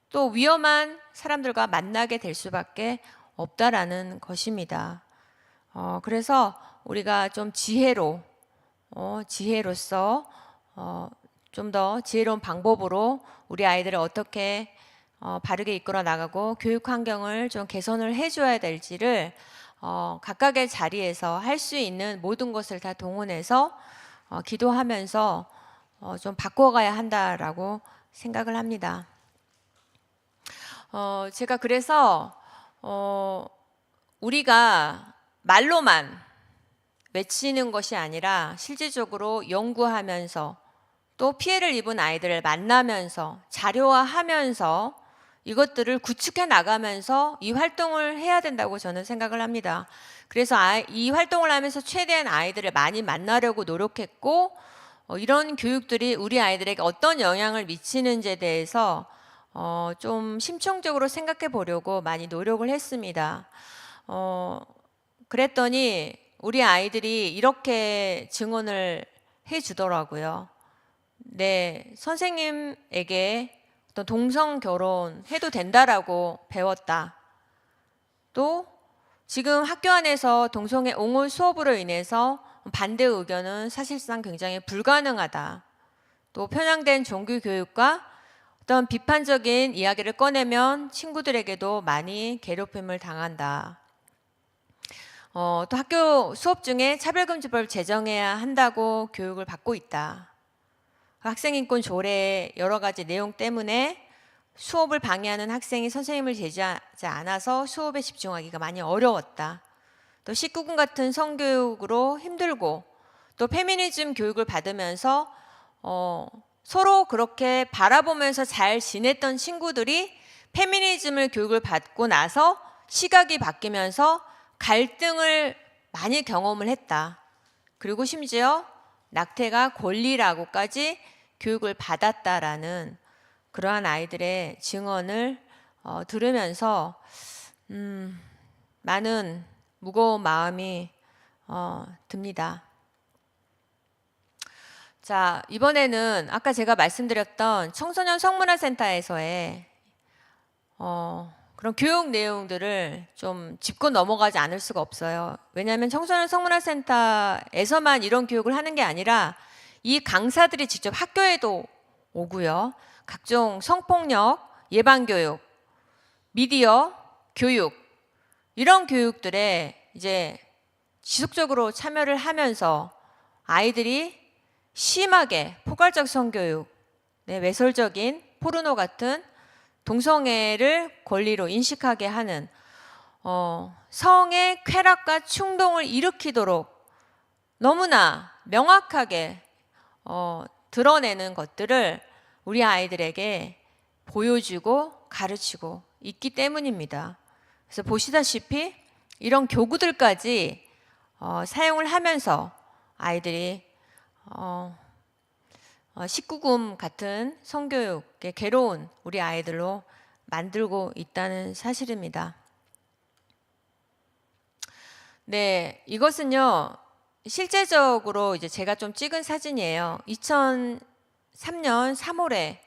또 위험한 사람들과 만나게 될 수밖에 없다라는 것입니다. 그래서 우리가 좀 지혜로서 좀 더 지혜로운 방법으로 우리 아이들을 어떻게 바르게 이끌어 나가고 교육 환경을 좀 개선을 해줘야 될지를 각각의 자리에서 할 수 있는 모든 것을 다 동원해서 기도하면서 좀 바꿔가야 한다라고 생각을 합니다. 제가 그래서 우리가 말로만 외치는 것이 아니라 실질적으로 연구하면서 또 피해를 입은 아이들을 만나면서 자료화하면서 이것들을 구축해 나가면서 이 활동을 해야 된다고 저는 생각을 합니다. 그래서 이 활동을 하면서 최대한 아이들을 많이 만나려고 노력했고, 이런 교육들이 우리 아이들에게 어떤 영향을 미치는지에 대해서 좀 심층적으로 생각해 보려고 많이 노력을 했습니다. 그랬더니 우리 아이들이 이렇게 증언을 해 주더라고요. 네, 선생님에게 어떤 동성 결혼 해도 된다라고 배웠다. 또 지금 학교 안에서 동성애 옹호 수업으로 인해서 반대 의견은 사실상 굉장히 불가능하다. 또 편향된 종교 교육과 어떤 비판적인 이야기를 꺼내면 친구들에게도 많이 괴롭힘을 당한다. 또 학교 수업 중에 차별금지법을 제정해야 한다고 교육을 받고 있다. 학생인권 조례의 여러 가지 내용 때문에 수업을 방해하는 학생이 선생님을 제지하지 않아서 수업에 집중하기가 많이 어려웠다. 또 19금 같은 성교육으로 힘들고 또 페미니즘 교육을 받으면서 서로 그렇게 바라보면서 잘 지냈던 친구들이 페미니즘을 교육을 받고 나서 시각이 바뀌면서 갈등을 많이 경험을 했다. 그리고 심지어 낙태가 권리라고까지 교육을 받았다라는 그러한 아이들의 증언을 들으면서 많은 무거운 마음이 듭니다. 자, 이번에는 아까 제가 말씀드렸던 청소년 성문화센터에서의 그런 교육 내용들을 좀 짚고 넘어가지 않을 수가 없어요. 왜냐하면 청소년 성문화센터에서만 이런 교육을 하는 게 아니라 이 강사들이 직접 학교에도 오고요. 각종 성폭력, 예방교육, 미디어, 교육 이런 교육들에 이제 지속적으로 참여를 하면서 아이들이 심하게 포괄적 성교육, 외설적인 포르노 같은 동성애를 권리로 인식하게 하는 성의 쾌락과 충동을 일으키도록 너무나 명확하게 드러내는 것들을 우리 아이들에게 보여주고 가르치고 있기 때문입니다. 그래서 보시다시피 이런 교구들까지 사용을 하면서 아이들이 19금 같은 성교육의 괴로운 우리 아이들로 만들고 있다는 사실입니다. 네, 이것은요, 실제적으로 이제 제가 좀 찍은 사진이에요. 2003년 3월에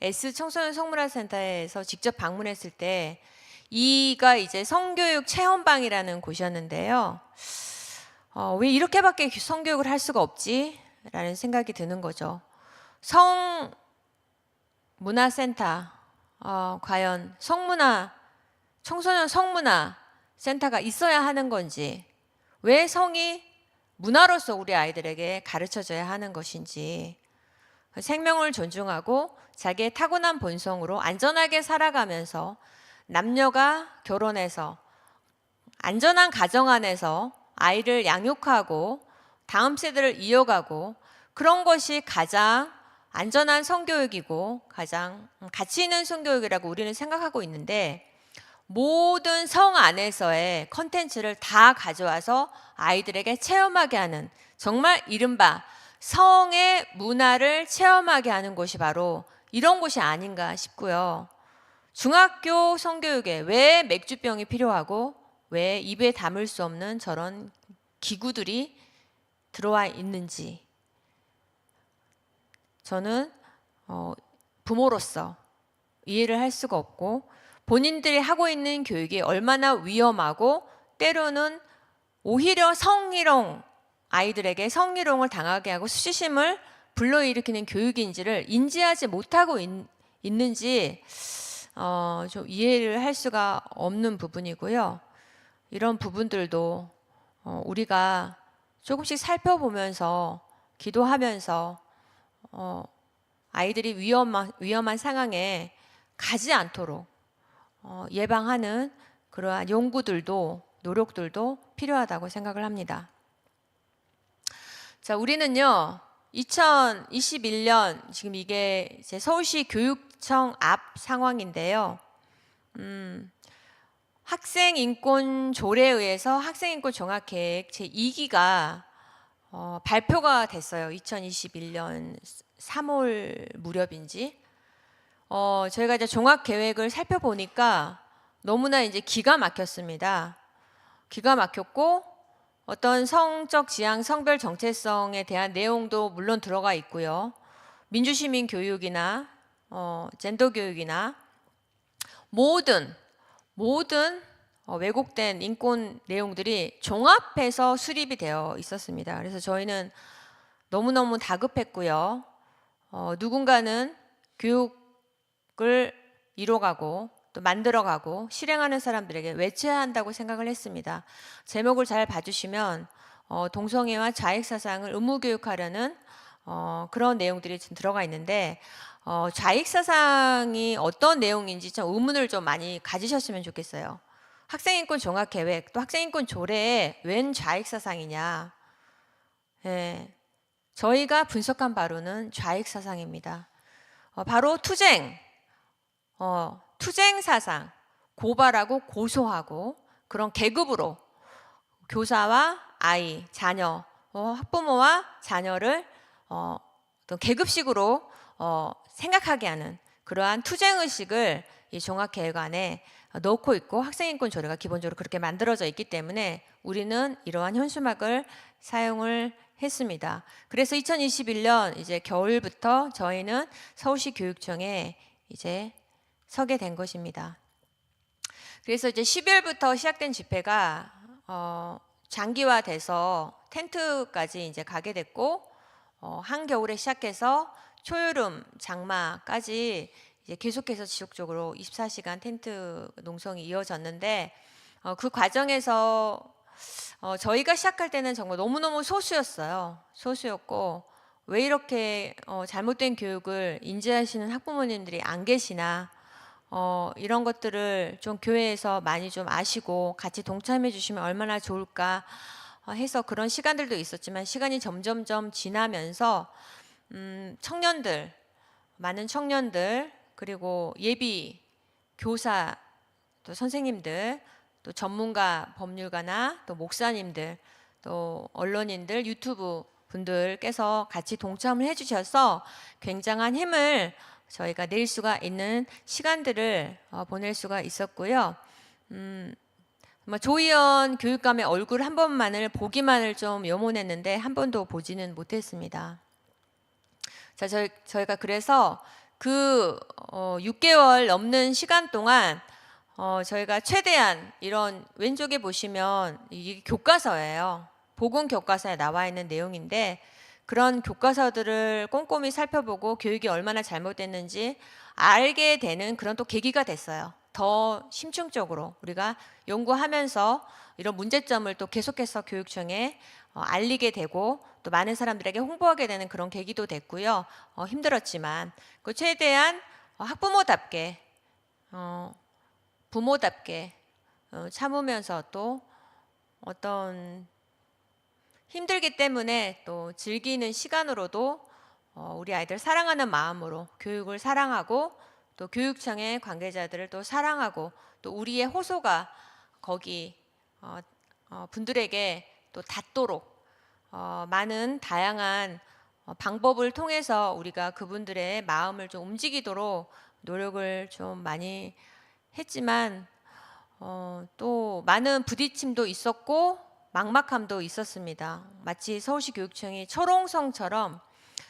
S 청소년 성문화센터에서 직접 방문했을 때, 이가 이제 성교육 체험방이라는 곳이었는데요. 왜 이렇게밖에 성교육을 할 수가 없지? 라는 생각이 드는 거죠. 성문화센터, 과연 청소년 성문화 센터가 있어야 하는 건지, 왜 성이 문화로서 우리 아이들에게 가르쳐져야 하는 것인지, 생명을 존중하고 자기의 타고난 본성으로 안전하게 살아가면서 남녀가 결혼해서 안전한 가정 안에서 아이를 양육하고 다음 세대를 이어가고 그런 것이 가장 안전한 성교육이고 가장 가치 있는 성교육이라고 우리는 생각하고 있는데, 모든 성 안에서의 컨텐츠를 다 가져와서 아이들에게 체험하게 하는, 정말 이른바 성의 문화를 체험하게 하는 곳이 바로 이런 곳이 아닌가 싶고요. 중학교 성교육에 왜 맥주병이 필요하고 왜 입에 담을 수 없는 저런 기구들이 들어와 있는지 저는 부모로서 이해를 할 수가 없고, 본인들이 하고 있는 교육이 얼마나 위험하고 때로는 오히려 아이들에게 성희롱을 당하게 하고 수치심을 불러일으키는 교육인지를 인지하지 못하고 있는지 좀 이해를 할 수가 없는 부분이고요. 이런 부분들도 우리가 조금씩 살펴보면서 기도하면서 아이들이 위험한 상황에 가지 않도록 예방하는 그러한 연구들도 노력들도 필요하다고 생각을 합니다. 자, 우리는요, 2021년 지금 이게 이제 서울시 교육청 앞 상황인데요. 학생인권 조례에 의해서 학생인권 종합계획 제2기가 발표가 됐어요. 2021년 3월 무렵인지. 저희가 이제 종합계획을 살펴보니까 너무나 이제 기가 막혔습니다. 기가 막혔고 어떤 성적 지향, 성별 정체성에 대한 내용도 물론 들어가 있고요. 민주시민 교육이나 젠더 교육이나 모든 왜곡된 인권 내용들이 종합해서 수립이 되어 있었습니다. 그래서 저희는 너무너무 다급했고요. 누군가는 교육을 이뤄가고 또 만들어가고 실행하는 사람들에게 외쳐야 한다고 생각을 했습니다. 제목을 잘 봐주시면 동성애와 자익사상을 의무교육하려는 그런 내용들이 지금 들어가 있는데 자익사상이 어떤 내용인지 좀 의문을 좀 많이 가지셨으면 좋겠어요. 학생인권 종합계획 또 학생인권 조례에 웬 자익사상이냐. 예, 저희가 분석한 바로는 자익사상입니다. 바로 투쟁 사상, 고발하고 고소하고 그런 계급으로 교사와 아이, 자녀, 학부모와 자녀를 어떤 계급식으로 생각하게 하는 그러한 투쟁의식을 이 종합계획 안에 넣고 있고 학생인권 조례가 기본적으로 그렇게 만들어져 있기 때문에 우리는 이러한 현수막을 사용을 했습니다. 그래서 2021년 이제 겨울부터 저희는 서울시 교육청에 이제 서게 된 것입니다. 그래서 이제 12월부터 시작된 집회가 장기화돼서 텐트까지 이제 가게 됐고 한겨울에 시작해서 초여름, 장마까지 이제 계속해서 지속적으로 24시간 텐트 농성이 이어졌는데 그 과정에서 저희가 시작할 때는 정말 너무너무 소수였어요. 소수였고 왜 이렇게 잘못된 교육을 인지하시는 학부모님들이 안 계시나 이런 것들을 좀 교회에서 많이 좀 아시고 같이 동참해 주시면 얼마나 좋을까 해서 그런 시간들도 있었지만 시간이 점점점 지나면서 청년들, 많은 청년들 그리고 예비 교사 또 선생님들 또 전문가 법률가나 또 목사님들 또 언론인들 유튜브 분들께서 같이 동참을 해주셔서 굉장한 힘을 저희가 낼 수가 있는 시간들을 보낼 수가 있었고요. 조희연 교육감의 얼굴 한 번만을 보기만을 좀 염원했는데 한 번도 보지는 못했습니다. 자, 저희가 그래서 그 6개월 넘는 시간 동안 저희가 최대한 이런 왼쪽에 보시면 이게 교과서예요. 복음 교과서에 나와 있는 내용인데 그런 교과서들을 꼼꼼히 살펴보고 교육이 얼마나 잘못됐는지 알게 되는 그런 또 계기가 됐어요. 더 심층적으로 우리가 연구하면서 이런 문제점을 또 계속해서 교육청에 알리게 되고 또 많은 사람들에게 홍보하게 되는 그런 계기도 됐고요. 힘들었지만 그 최대한 학부모답게 부모답게 참으면서 또 어떤 힘들기 때문에 또 즐기는 시간으로도 우리 아이들 사랑하는 마음으로 교육을 사랑하고 또 교육청의 관계자들을 또 사랑하고 또 우리의 호소가 거기 분들에게 또 닿도록 많은 다양한 방법을 통해서 우리가 그분들의 마음을 좀 움직이도록 노력을 좀 많이 했지만 또 많은 부딪힘도 있었고 막막함도 있었습니다. 마치 서울시 교육청이 철옹성처럼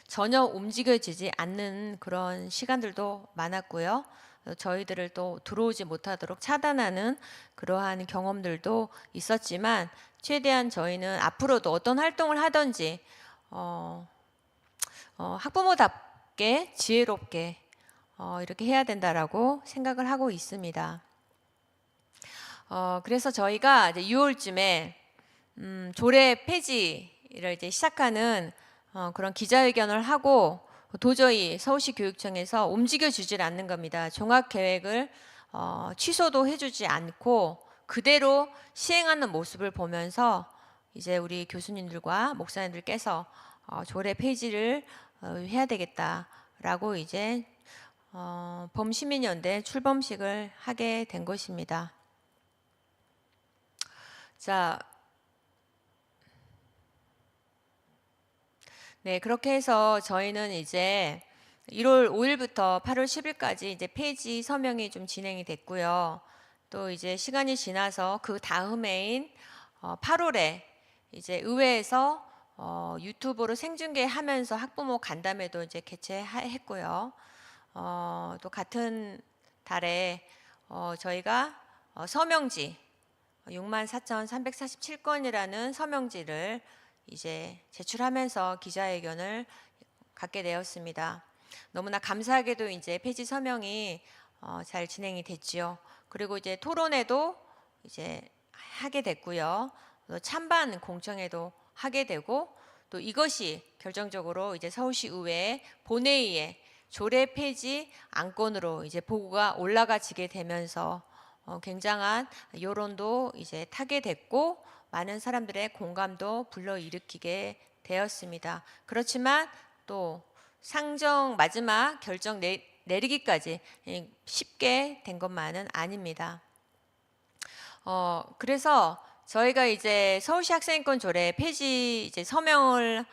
전혀 움직여지지 않는 그런 시간들도 많았고요. 저희들을 또 들어오지 못하도록 차단하는 그러한 경험들도 있었지만 최대한 저희는 앞으로도 어떤 활동을 하든지 학부모답게 지혜롭게 이렇게 해야 된다라고 생각을 하고 있습니다. 그래서 저희가 이제 6월쯤에 조례 폐지를 이제 시작하는 그런 기자회견을 하고 도저히 서울시 교육청에서 움직여주질 않는 겁니다. 종합계획을 취소도 해주지 않고 그대로 시행하는 모습을 보면서 이제 우리 교수님들과 목사님들께서 조례 폐지를 해야 되겠다라고 이제 범시민연대 출범식을 하게 된 것입니다. 자, 네, 그렇게 해서 저희는 이제 1월 5일부터 8월 10일까지 이제 폐지 서명이 좀 진행이 됐고요. 또 이제 시간이 지나서 그 다음해인 8월에 이제 의회에서 유튜브로 생중계하면서 학부모 간담회도 이제 개최했고요. 또 같은 달에 저희가 서명지 64,347건이라는 서명지를 이제 제출하면서 기자회견을 갖게 되었습니다. 너무나 감사하게도 이제 폐지 서명이 잘 진행이 됐지요. 그리고 이제 토론회도 이제 하게 됐고요. 또 찬반 공청회도 하게 되고 또 이것이 결정적으로 이제 서울시 의회 본회의에 조례 폐지 안건으로 이제 보고가 올라가지게 되면서 굉장한 여론도 이제 타게 됐고 많은 사람들의 공감도 불러일으키게 되었습니다. 그렇지만 또 상정 마지막 결정 내리기까지 쉽게 된 것만은 아닙니다. 그래서 저희가 이제 서울시 학생인권 조례 폐지 이제 서명을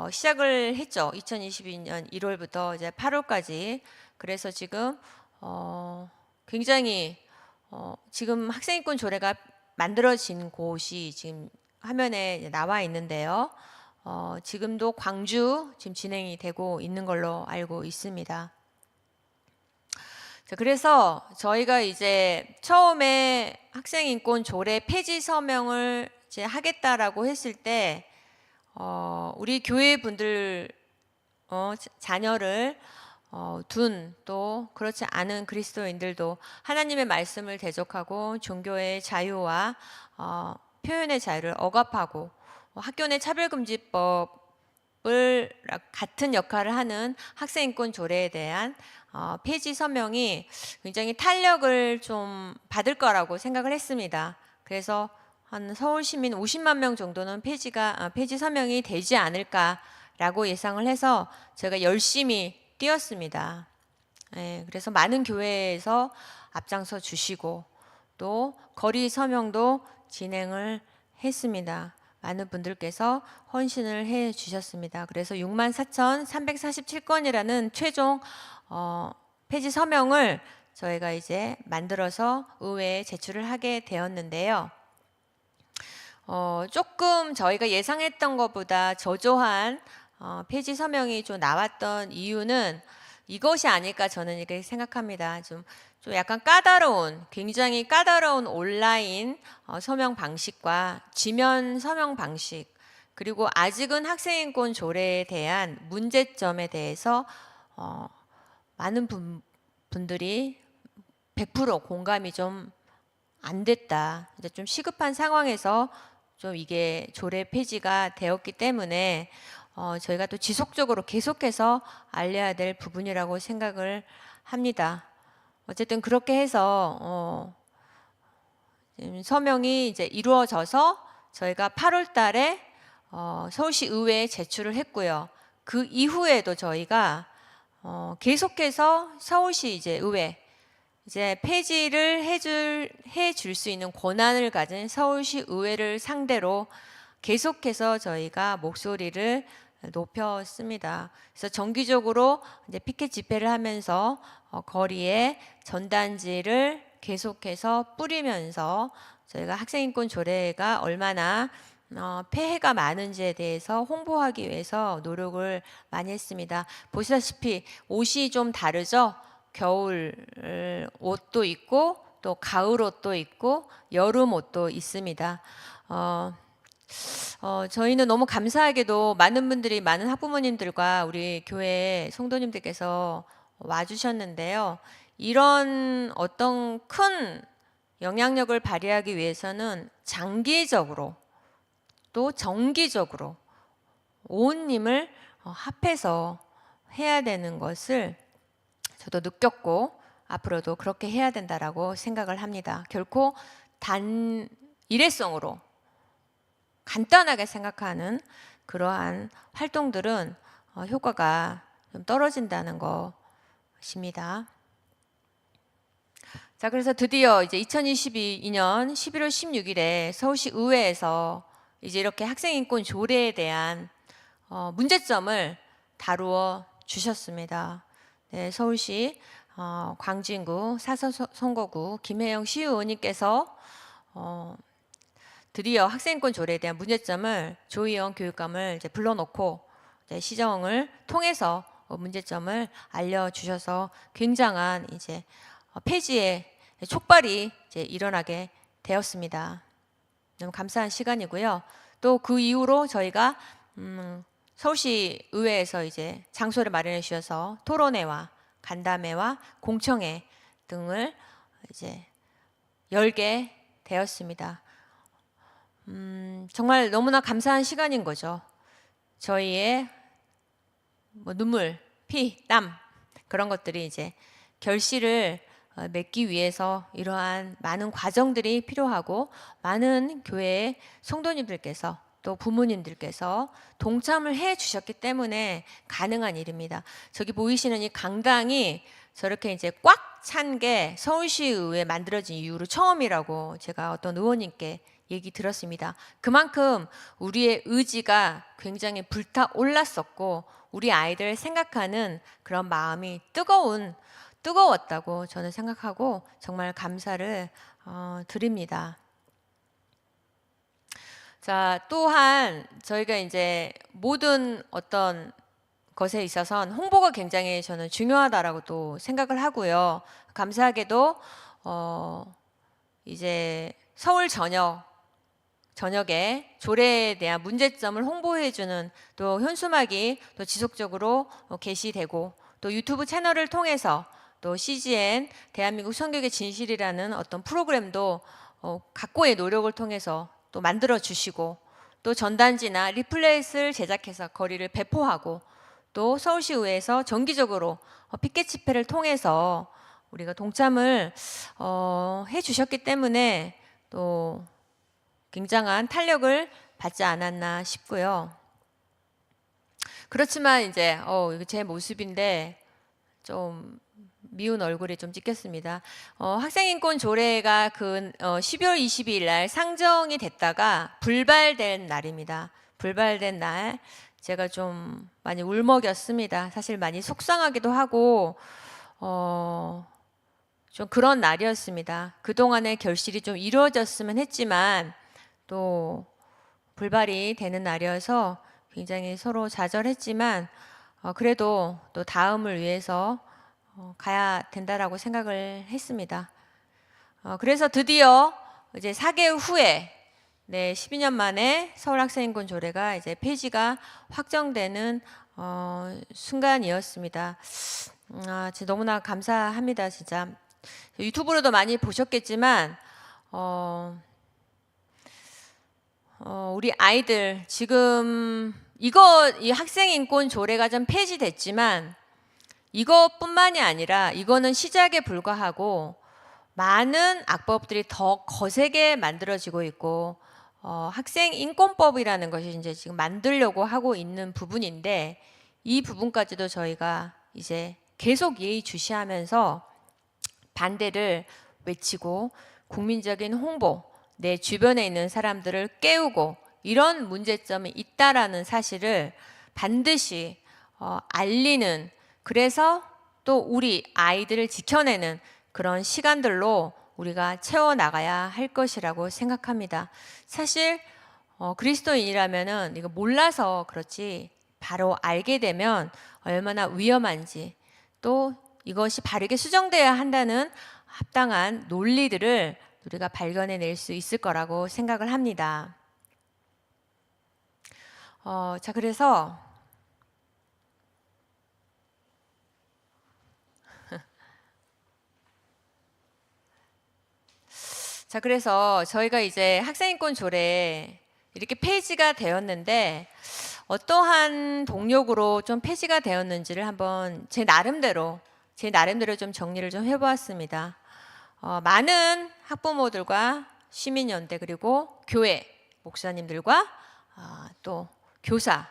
시작을 했죠. 2022년 1월부터 이제 8월까지. 그래서 지금 굉장히 지금 학생인권 조례가 만들어진 곳이 지금 화면에 나와 있는데요. 지금도 광주 지금 진행이 되고 있는 걸로 알고 있습니다. 자, 그래서 저희가 이제 처음에 학생인권 조례 폐지 서명을 이제 하겠다라고 했을 때 우리 교회 분들 자녀를 둔 또 그렇지 않은 그리스도인들도 하나님의 말씀을 대적하고 종교의 자유와 표현의 자유를 억압하고 학교 내 차별금지법을 같은 역할을 하는 학생인권 조례에 대한 폐지 서명이 굉장히 탄력을 좀 받을 거라고 생각을 했습니다. 그래서 한 서울 시민 50만 명 정도는 폐지 서명이 되지 않을까라고 예상을 해서 제가 열심히 뛰었습니다. 예, 그래서 많은 교회에서 앞장서 주시고 또 거리 서명도 진행을 했습니다. 많은 분들께서 헌신을 해 주셨습니다. 그래서 64,347건이라는 최종 폐지 서명을 저희가 이제 만들어서 의회에 제출을 하게 되었는데요. 조금 저희가 예상했던 것보다 저조한 폐지 서명이 좀 나왔던 이유는 이것이 아닐까 저는 이렇게 생각합니다. 좀 약간 굉장히 까다로운 온라인 서명 방식과 지면 서명 방식, 그리고 아직은 학생인권 조례에 대한 문제점에 대해서 많은 분들이 100% 공감이 좀 안 됐다. 이제 좀 시급한 상황에서 좀 이게 조례 폐지가 되었기 때문에 저희가 또 지속적으로 계속해서 알려야 될 부분이라고 생각을 합니다. 어쨌든 그렇게 해서 서명이 이제 이루어져서 저희가 8월 달에 서울시 의회에 제출을 했고요. 그 이후에도 저희가 계속해서 서울시 이제 의회 이제 폐지를 해줄 수 있는 권한을 가진 서울시 의회를 상대로 계속해서 저희가 목소리를 높였습니다. 그래서 정기적으로 이제 피켓 집회를 하면서 거리에 전단지를 계속해서 뿌리면서 저희가 학생인권 조례가 얼마나 폐해가 많은지에 대해서 홍보하기 위해서 노력을 많이 했습니다. 보시다시피 옷이 좀 다르죠? 겨울 옷도 있고 또 가을 옷도 있고 여름 옷도 있습니다. 저희는 너무 감사하게도 많은 분들이 많은 학부모님들과 우리 교회 성도님들께서 와주셨는데요. 이런 어떤 큰 영향력을 발휘하기 위해서는 장기적으로 또 정기적으로 온 힘을 합해서 해야 되는 것을 저도 느꼈고 앞으로도 그렇게 해야 된다라고 생각을 합니다. 결코 일회성으로 간단하게 생각하는 그러한 활동들은 효과가 좀 떨어진다는 것입니다. 자, 그래서 드디어 이제 2022년 11월 16일에 서울시 의회에서 이제 이렇게 학생인권 조례에 대한 문제점을 다루어 주셨습니다. 네, 서울시 광진구 사서선거구 김혜영 시의원님께서 드디어 학생인권 조례에 대한 문제점을 조희영 교육감을 이제 불러놓고 시정을 통해서 문제점을 알려주셔서 굉장한 이제 폐지의 촉발이 이제 일어나게 되었습니다. 너무 감사한 시간이고요. 또 그 이후로 저희가 서울시 의회에서 이제 장소를 마련해 주셔서 토론회와 간담회와 공청회 등을 이제 열게 되었습니다. 정말 너무나 감사한 시간인 거죠. 저희의 눈물, 피, 땀 그런 것들이 이제 결실을 맺기 위해서 이러한 많은 과정들이 필요하고 많은 교회의 성도님들께서 또 부모님들께서 동참을 해 주셨기 때문에 가능한 일입니다. 저기 보이시는 이 강당이 저렇게 이제 꽉 찬 게 서울시의회에 만들어진 이후로 처음이라고 제가 어떤 의원님께 얘기 들었습니다. 그만큼 우리의 의지가 굉장히 불타올랐었고 우리 아이들 생각하는 그런 마음이 뜨거웠다고 저는 생각하고 정말 감사를 드립니다. 자, 또한 저희가 이제 모든 어떤 것에 있어서는 홍보가 굉장히 저는 중요하다라고 또 생각을 하고요. 감사하게도 이제 서울 저녁에 조례에 대한 문제점을 홍보해주는 또 현수막이 또 지속적으로 게시되고 또 유튜브 채널을 통해서 또 CGN 대한민국 성경의 진실이라는 어떤 프로그램도 각고의 노력을 통해서 또 만들어 주시고 또 전단지나 리플렛을 제작해서 거리를 배포하고 또 서울시의회에서 정기적으로 피켓 집회를 통해서 우리가 동참을 해 주셨기 때문에 또 굉장한 탄력을 받지 않았나 싶고요. 그렇지만 이제 이거 제 모습인데 좀 미운 얼굴이 좀 찍혔습니다. 학생인권 조례가 12월 22일 날 상정이 됐다가 불발된 날입니다. 불발된 날 제가 좀 많이 울먹였습니다. 사실 많이 속상하기도 하고 좀 그런 날이었습니다. 그동안의 결실이 좀 이루어졌으면 했지만 또 불발이 되는 날이어서 굉장히 서로 좌절했지만 그래도 또 다음을 위해서 가야 된다라고 생각을 했습니다. 그래서 드디어 이제 4개월 후에 12년 만에 서울학생인권 조례가 이제 폐지가 확정되는 순간이었습니다. 진짜 너무나 감사합니다, 진짜. 유튜브로도 많이 보셨겠지만 우리 아이들 지금 이 학생인권 조례가 좀 폐지됐지만 이것뿐만이 아니라 이거는 시작에 불과하고 많은 악법들이 더 거세게 만들어지고 있고 학생인권법이라는 것이 이제 지금 만들려고 하고 있는 부분인데 이 부분까지도 저희가 이제 계속 예의주시하면서 반대를 외치고 국민적인 홍보, 내 주변에 있는 사람들을 깨우고 이런 문제점이 있다라는 사실을 반드시 알리는, 그래서 또 우리 아이들을 지켜내는 그런 시간들로 우리가 채워나가야 할 것이라고 생각합니다. 사실 그리스도인이라면은 이거 몰라서 그렇지 바로 알게 되면 얼마나 위험한지 또 이것이 바르게 수정돼야 한다는 합당한 논리들을 우리가 발견해낼 수 있을 거라고 생각을 합니다. 자, 그래서 저희가 이제 학생인권 조례 이렇게 폐지가 되었는데 어떠한 동력으로 좀 폐지가 되었는지를 한번 제 나름대로 좀 정리를 좀 해보았습니다. 많은 학부모들과 시민연대 그리고 교회 목사님들과 또 교사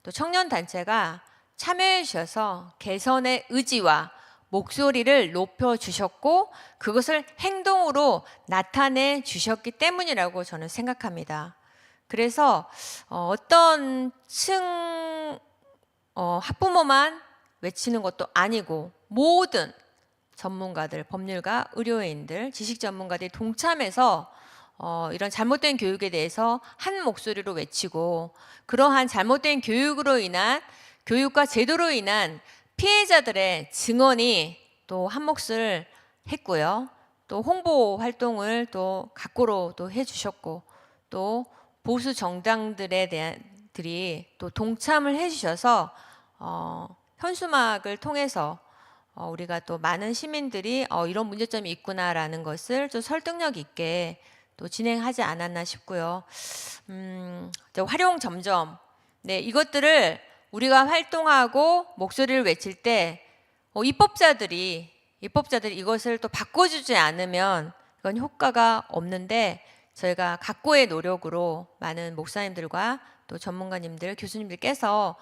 또 청년단체가 참여해 주셔서 개선의 의지와 목소리를 높여주셨고 그것을 행동으로 나타내 주셨기 때문이라고 저는 생각합니다. 그래서 어떤 학부모만 외치는 것도 아니고 모든 전문가들, 법률가, 의료인들, 지식 전문가들이 동참해서 이런 잘못된 교육에 대해서 한 목소리로 외치고 그러한 잘못된 교육과 제도로 인한 피해자들의 증언이 또 한 몫을 했고요. 또 홍보 활동을 또 각고로 또 해주셨고 또 보수 정당들이 또 동참을 해주셔서 현수막을 통해서 우리가 또 많은 시민들이 이런 문제점이 있구나라는 것을 좀 설득력 있게 또 진행하지 않았나 싶고요. 활용 점점 이것들을 우리가 활동하고 목소리를 외칠 때 입법자들이 이것을 또 바꿔주지 않으면 이건 효과가 없는데 저희가 각고의 노력으로 많은 목사님들과 또 전문가님들, 교수님들께서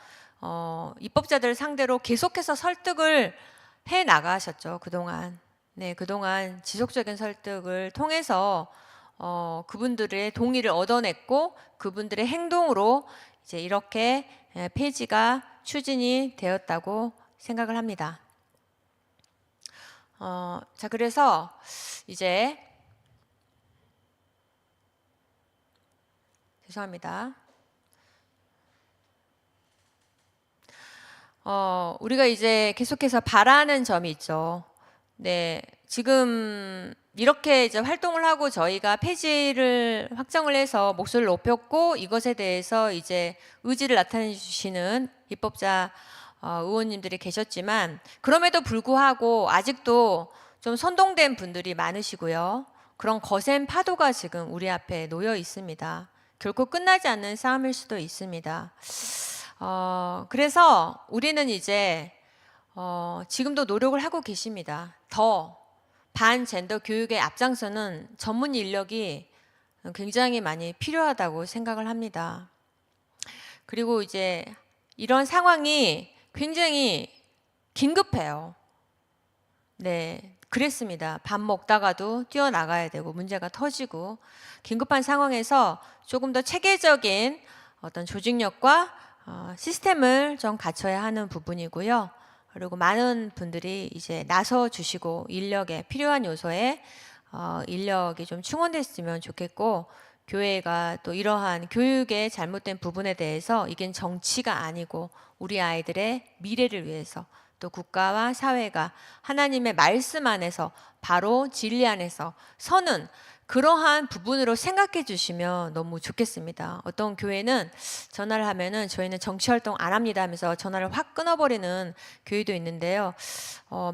입법자들을 상대로 계속해서 설득을 해 나가셨죠. 그동안 지속적인 설득을 통해서 그분들의 동의를 얻어냈고 그분들의 행동으로 이제 이렇게 폐지가 추진이 되었다고 생각을 합니다. 자, 그래서 이제 죄송합니다. 우리가 이제 계속해서 바라는 점이 있죠. 네, 지금 이렇게 이제 활동을 하고 저희가 폐지를 확정을 해서 목소리를 높였고 이것에 대해서 이제 의지를 나타내 주시는 입법자 의원님들이 계셨지만 그럼에도 불구하고 아직도 좀 선동된 분들이 많으시고요. 그런 거센 파도가 지금 우리 앞에 놓여 있습니다. 결코 끝나지 않는 싸움일 수도 있습니다. 그래서 우리는 이제 지금도 노력을 하고 계십니다. 더 반젠더 교육의 앞장서는 전문 인력이 굉장히 많이 필요하다고 생각을 합니다. 그리고 이제 이런 상황이 굉장히 긴급해요. 네, 그랬습니다. 밥 먹다가도 뛰어나가야 되고 문제가 터지고 긴급한 상황에서 조금 더 체계적인 어떤 조직력과 시스템을 좀 갖춰야 하는 부분이고요. 그리고 많은 분들이 이제 나서 주시고 인력에 필요한 요소에 인력이 좀 충원됐으면 좋겠고 교회가 또 이러한 교육의 잘못된 부분에 대해서 이게 정치가 아니고 우리 아이들의 미래를 위해서 또 국가와 사회가 하나님의 말씀 안에서 바로 진리 안에서 서는 그러한 부분으로 생각해 주시면 너무 좋겠습니다. 어떤 교회는 전화를 하면은 저희는 정치 활동 안 합니다 하면서 전화를 확 끊어버리는 교회도 있는데요.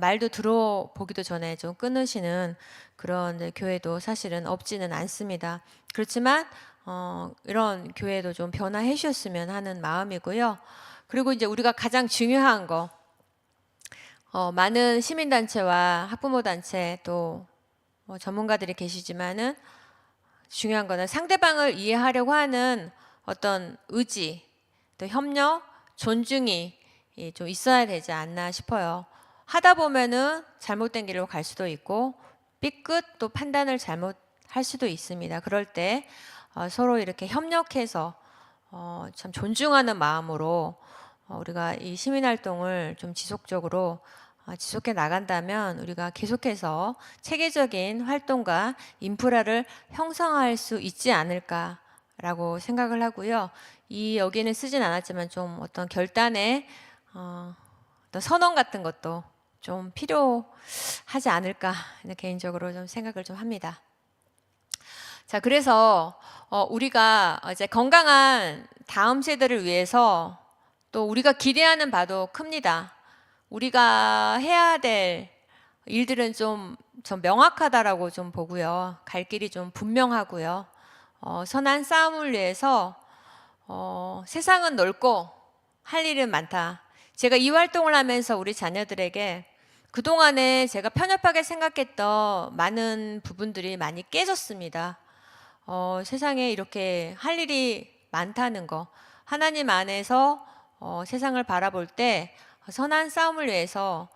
말도 들어보기도 전에 좀 끊으시는 그런 교회도 사실은 없지는 않습니다. 그렇지만 이런 교회도 좀 변화해 주셨으면 하는 마음이고요. 그리고 이제 우리가 가장 중요한 거 많은 시민단체와 학부모단체 또 전문가들이 계시지만은 중요한 거는 상대방을 이해하려고 하는 어떤 의지, 또 협력, 존중이 좀 있어야 되지 않나 싶어요. 하다 보면은 잘못된 길로 갈 수도 있고 삐끗 또 판단을 잘못할 수도 있습니다. 그럴 때 서로 이렇게 협력해서 참 존중하는 마음으로 우리가 이 시민활동을 좀 지속적으로 지속해 나간다면 우리가 계속해서 체계적인 활동과 인프라를 형성할 수 있지 않을까라고 생각을 하고요. 여기는 쓰진 않았지만 좀 어떤 결단의 어떤 선언 같은 것도 좀 필요하지 않을까 개인적으로 좀 생각을 좀 합니다. 자, 그래서 우리가 이제 건강한 다음 세대를 위해서 또 우리가 기대하는 바도 큽니다. 우리가 해야 될 일들은 좀 명확하다라고 좀 보고요. 갈 길이 좀 분명하고요. 선한 싸움을 위해서 세상은 넓고 할 일은 많다. 제가 이 활동을 하면서 우리 자녀들에게 그동안에 제가 편협하게 생각했던 많은 부분들이 많이 깨졌습니다. 세상에 이렇게 할 일이 많다는 거, 하나님 안에서 세상을 바라볼 때 선한 싸움을 위해서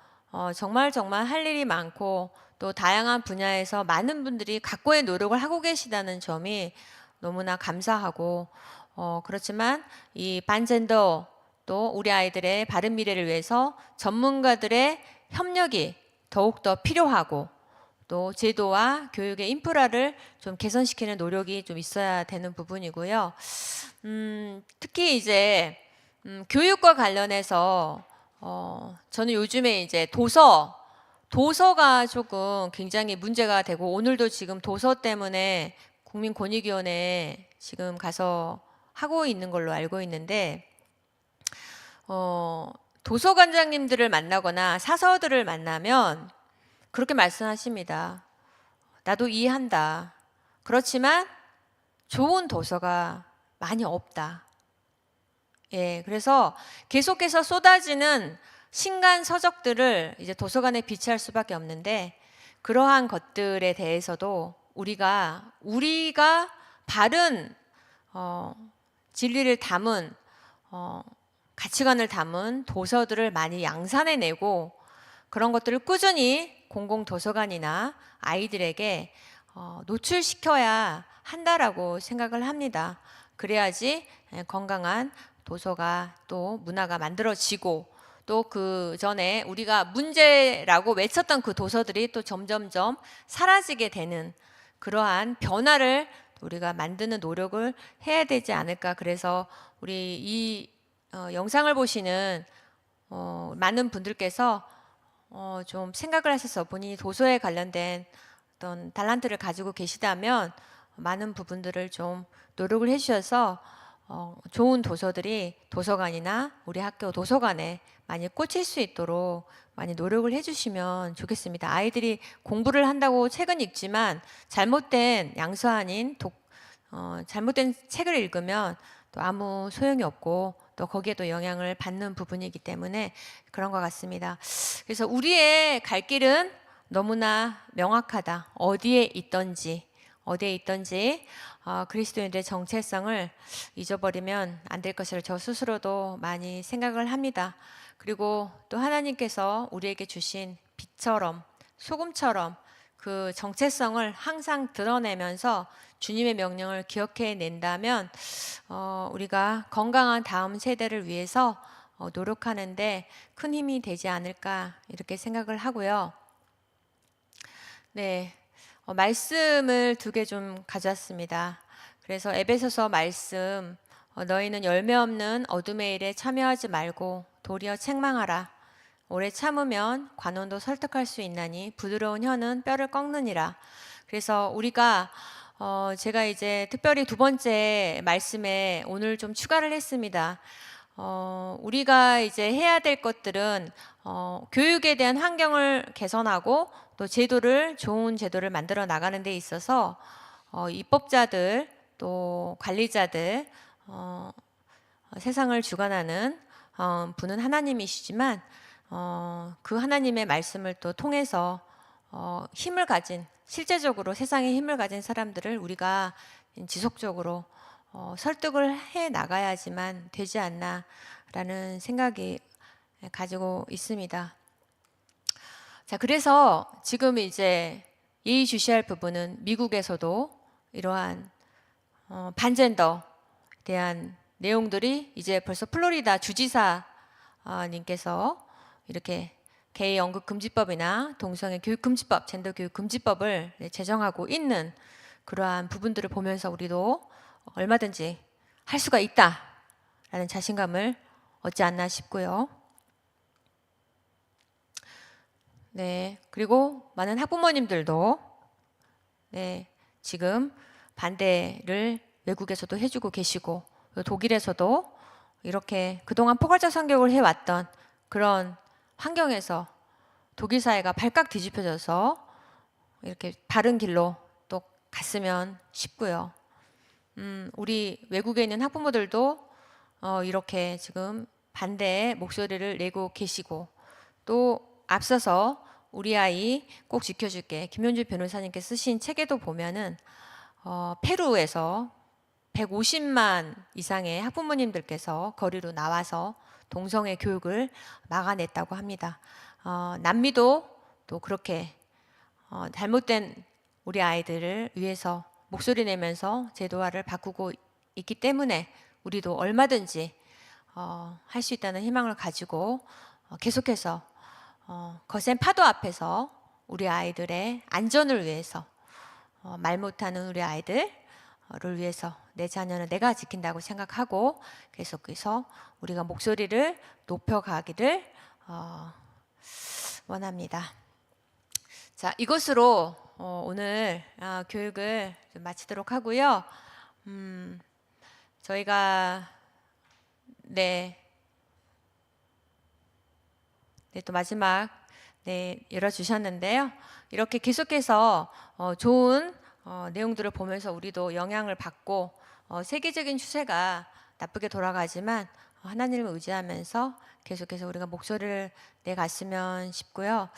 정말 정말 할 일이 많고 또 다양한 분야에서 많은 분들이 각고의 노력을 하고 계시다는 점이 너무나 감사하고 그렇지만 이 반젠더 또 우리 아이들의 바른 미래를 위해서 전문가들의 협력이 더욱더 필요하고 또 제도와 교육의 인프라를 좀 개선시키는 노력이 좀 있어야 되는 부분이고요. 특히 이제 교육과 관련해서 저는 요즘에 이제 도서가 조금 굉장히 문제가 되고 오늘도 지금 도서 때문에 국민권익위원회에 지금 가서 하고 있는 걸로 알고 있는데 도서관장님들을 만나거나 사서들을 만나면 그렇게 말씀하십니다. 나도 이해한다. 그렇지만 좋은 도서가 많이 없다. 예, 그래서 계속해서 쏟아지는 신간 서적들을 이제 도서관에 비치할 수밖에 없는데 그러한 것들에 대해서도 우리가 바른 진리를 담은 가치관을 담은 도서들을 많이 양산해내고 그런 것들을 꾸준히 공공도서관이나 아이들에게 노출시켜야 한다라고 생각을 합니다. 그래야지 건강한 도서가 또 문화가 만들어지고 또 그 전에 우리가 문제라고 외쳤던 그 도서들이 또 점점점 사라지게 되는 그러한 변화를 우리가 만드는 노력을 해야 되지 않을까. 그래서 우리 이 영상을 보시는 많은 분들께서 좀 생각을 하셔서 본인이 도서에 관련된 어떤 달란트를 가지고 계시다면 많은 부분들을 좀 노력을 해주셔서 좋은 도서들이 도서관이나 우리 학교 도서관에 많이 꽂힐 수 있도록 많이 노력을 해주시면 좋겠습니다. 아이들이 공부를 한다고 책은 읽지만 잘못된 양서 아닌 잘못된 책을 읽으면 또 아무 소용이 없고 또 거기에도 영향을 받는 부분이기 때문에 그런 것 같습니다. 그래서 우리의 갈 길은 너무나 명확하다. 어디에 있던지 그리스도인들의 정체성을 잊어버리면 안 될 것이라 저 스스로도 많이 생각을 합니다. 그리고 또 하나님께서 우리에게 주신 빛처럼 소금처럼 그 정체성을 항상 드러내면서 주님의 명령을 기억해 낸다면 우리가 건강한 다음 세대를 위해서 노력하는데 큰 힘이 되지 않을까 이렇게 생각을 하고요. 네, 말씀을 두 개 좀 가져왔습니다. 그래서 에베소서 말씀 너희는 열매 없는 어둠의 일에 참여하지 말고 도리어 책망하라. 오래 참으면 관원도 설득할 수 있나니 부드러운 혀는 뼈를 꺾느니라. 그래서 우리가 제가 이제 특별히 두 번째 말씀에 오늘 좀 추가를 했습니다. 우리가 이제 해야 될 것들은 교육에 대한 환경을 개선하고 또 좋은 제도를 만들어 나가는 데 있어서 입법자들 또 관리자들 세상을 주관하는 분은 하나님이시지만 그 하나님의 말씀을 또 통해서 힘을 가진 실제적으로 세상에 힘을 가진 사람들을 우리가 지속적으로 설득을 해 나가야지만 되지 않나라는 생각이 가지고 있습니다. 자, 그래서 지금 이제 예의주시할 부분은 미국에서도 이러한 반젠더에 대한 내용들이 이제 벌써 플로리다 주지사님께서 이렇게 게이 연극 금지법이나 동성애 교육 금지법, 젠더 교육 금지법을 제정하고 있는 그러한 부분들을 보면서 우리도 얼마든지 할 수가 있다라는 자신감을 얻지 않나 싶고요. 네, 그리고 많은 학부모님들도 지금 반대를 외국에서도 해주고 계시고 독일에서도 이렇게 그동안 포괄적 성교육을 해왔던 그런 환경에서 독일 사회가 발칵 뒤집혀져서 이렇게 바른 길로 또 갔으면 싶고요. 우리 외국에 있는 학부모들도 이렇게 지금 반대의 목소리를 내고 계시고 또 앞서서 우리 아이 꼭 지켜줄게 김현주 변호사님께 쓰신 책에도 보면은 페루에서 150만 이상의 학부모님들께서 거리로 나와서 동성애 교육을 막아냈다고 합니다. 남미도 또 그렇게 잘못된 우리 아이들을 위해서 목소리 내면서 제도화를 바꾸고 있기 때문에 우리도 얼마든지 할 수 있다는 희망을 가지고 계속해서 거센 파도 앞에서 우리 아이들의 안전을 위해서 말 못하는 우리 아이들을 위해서 내 자녀는 내가 지킨다고 생각하고 계속해서 우리가 목소리를 높여가기를 원합니다. 자, 이것으로 오늘 교육을 좀 마치도록 하고요. 저희가 또 마지막 열어주셨는데요. 이렇게 계속해서 좋은 내용들을 보면서 우리도 영향을 받고 세계적인 추세가 나쁘게 돌아가지만 하나님을 의지하면서 계속해서 우리가 목소리를 내갔으면 싶고요.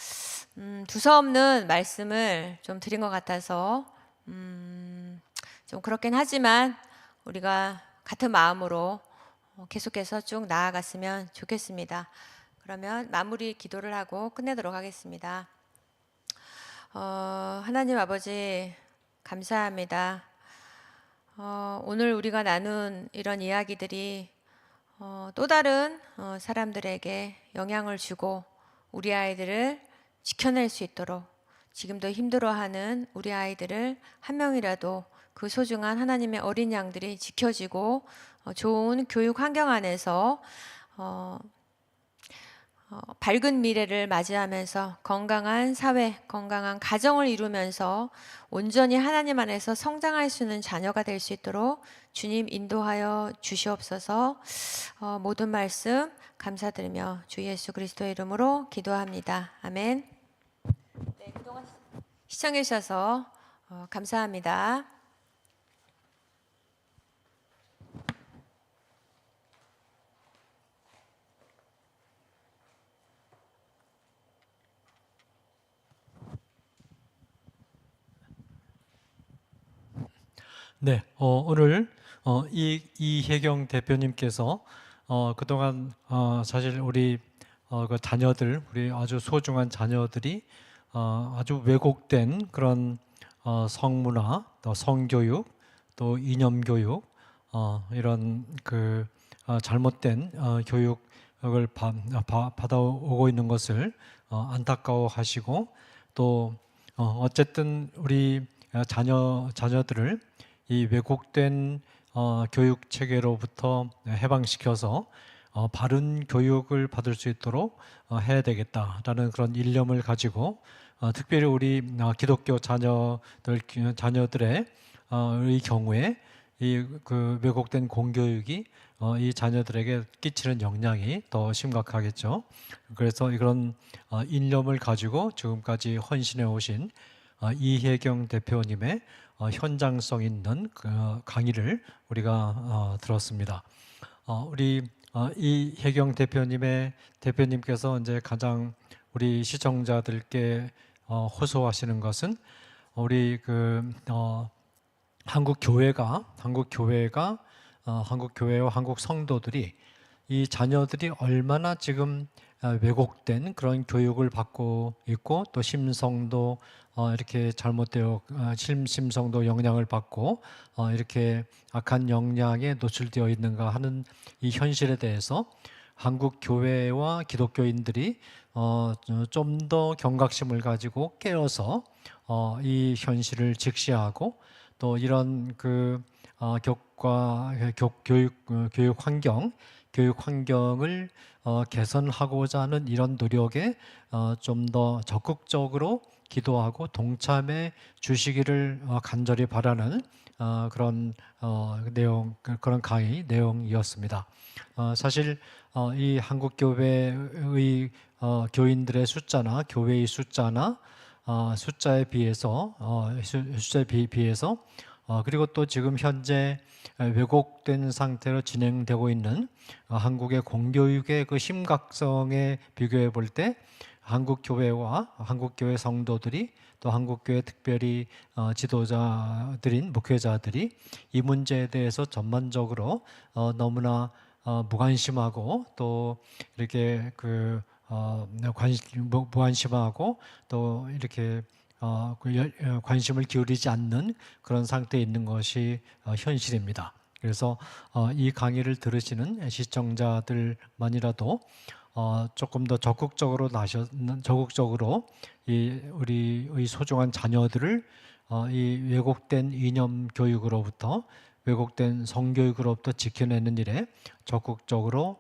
두서없는 말씀을 좀 드린 것 같아서 좀 그렇긴 하지만 우리가 같은 마음으로 계속해서 쭉 나아갔으면 좋겠습니다. 그러면 마무리 기도를 하고 끝내도록 하겠습니다. 하나님 아버지 감사합니다. 오늘 우리가 나눈 이런 이야기들이 또 다른 사람들에게 영향을 주고 우리 아이들을 지켜낼 수 있도록 지금도 힘들어하는 우리 아이들을 한 명이라도 그 소중한 하나님의 어린 양들이 지켜지고 좋은 교육 환경 안에서 밝은 미래를 맞이하면서 건강한 사회, 건강한 가정을 이루면서 온전히 하나님 안에서 성장할 수 있는 자녀가 될 수 있도록 주님 인도하여 주시옵소서. 모든 말씀 감사드리며 주 예수 그리스도의 이름으로 기도합니다. 아멘. 네, 그동안 시청해 주셔서 감사합니다. 네, 오늘 이혜경 대표님께서 그동안 사실 우리 그 자녀들, 우리 아주 소중한 자녀들이 아주 왜곡된 그런 성문화, 또 성교육, 또 이념교육 이런 그 잘못된 교육을 받아오고 있는 것을 안타까워하시고 또 어쨌든 우리 자녀들을 이 왜곡된 교육 체계로부터 해방시켜서 바른 교육을 받을 수 있도록 해야 되겠다라는 그런 일념을 가지고 특별히 우리 기독교 자녀들의 경우에 이 그 왜곡된 공교육이 이 자녀들에게 끼치는 영향이 더 심각하겠죠. 그래서 이런 일념을 가지고 지금까지 헌신해 오신 이혜경 대표님의 현장성 있는 그 강의를 우리가 들었습니다. 우리 이혜경 대표님께서 이제 가장 우리 시청자들께 호소하시는 것은 우리 한국 교회와 한국 성도들이 이 자녀들이 얼마나 지금 왜곡된 그런 교육을 받고 있고 또 심성도 이렇게 잘못되어 심성도 영향을 받고 이렇게 악한 영향에 노출되어 있는가 하는 이 현실에 대해서 한국 교회와 기독교인들이 좀 더 경각심을 가지고 깨어서 이 현실을 직시하고 또 이런 교육 환경을 개선하고자 하는 이런 노력에 좀 더 적극적으로 기도하고 동참해 주시기를 간절히 바라는 그런 그런 강의 내용이었습니다. 사실 이 한국 교회의 교인들의 숫자나 교회의 숫자에 비해서 그리고 또 지금 현재 왜곡된 상태로 진행되고 있는 한국의 공교육의 그 심각성에 비교해 볼 때 한국 교회와 한국 교회 성도들이 또 한국 교회 특별히 지도자들인 목회자들이 이 문제에 대해서 전반적으로 너무나 무관심하고 또 이렇게 무관심하고 또 이렇게 관심을 기울이지 않는 그런 상태에 있는 것이 현실입니다. 그래서 이 강의를 들으시는 시청자들만이라도 조금 더 적극적으로 우리의 소중한 자녀들을 이 왜곡된 이념 교육으로부터 왜곡된 성교육으로부터 지켜내는 일에 적극적으로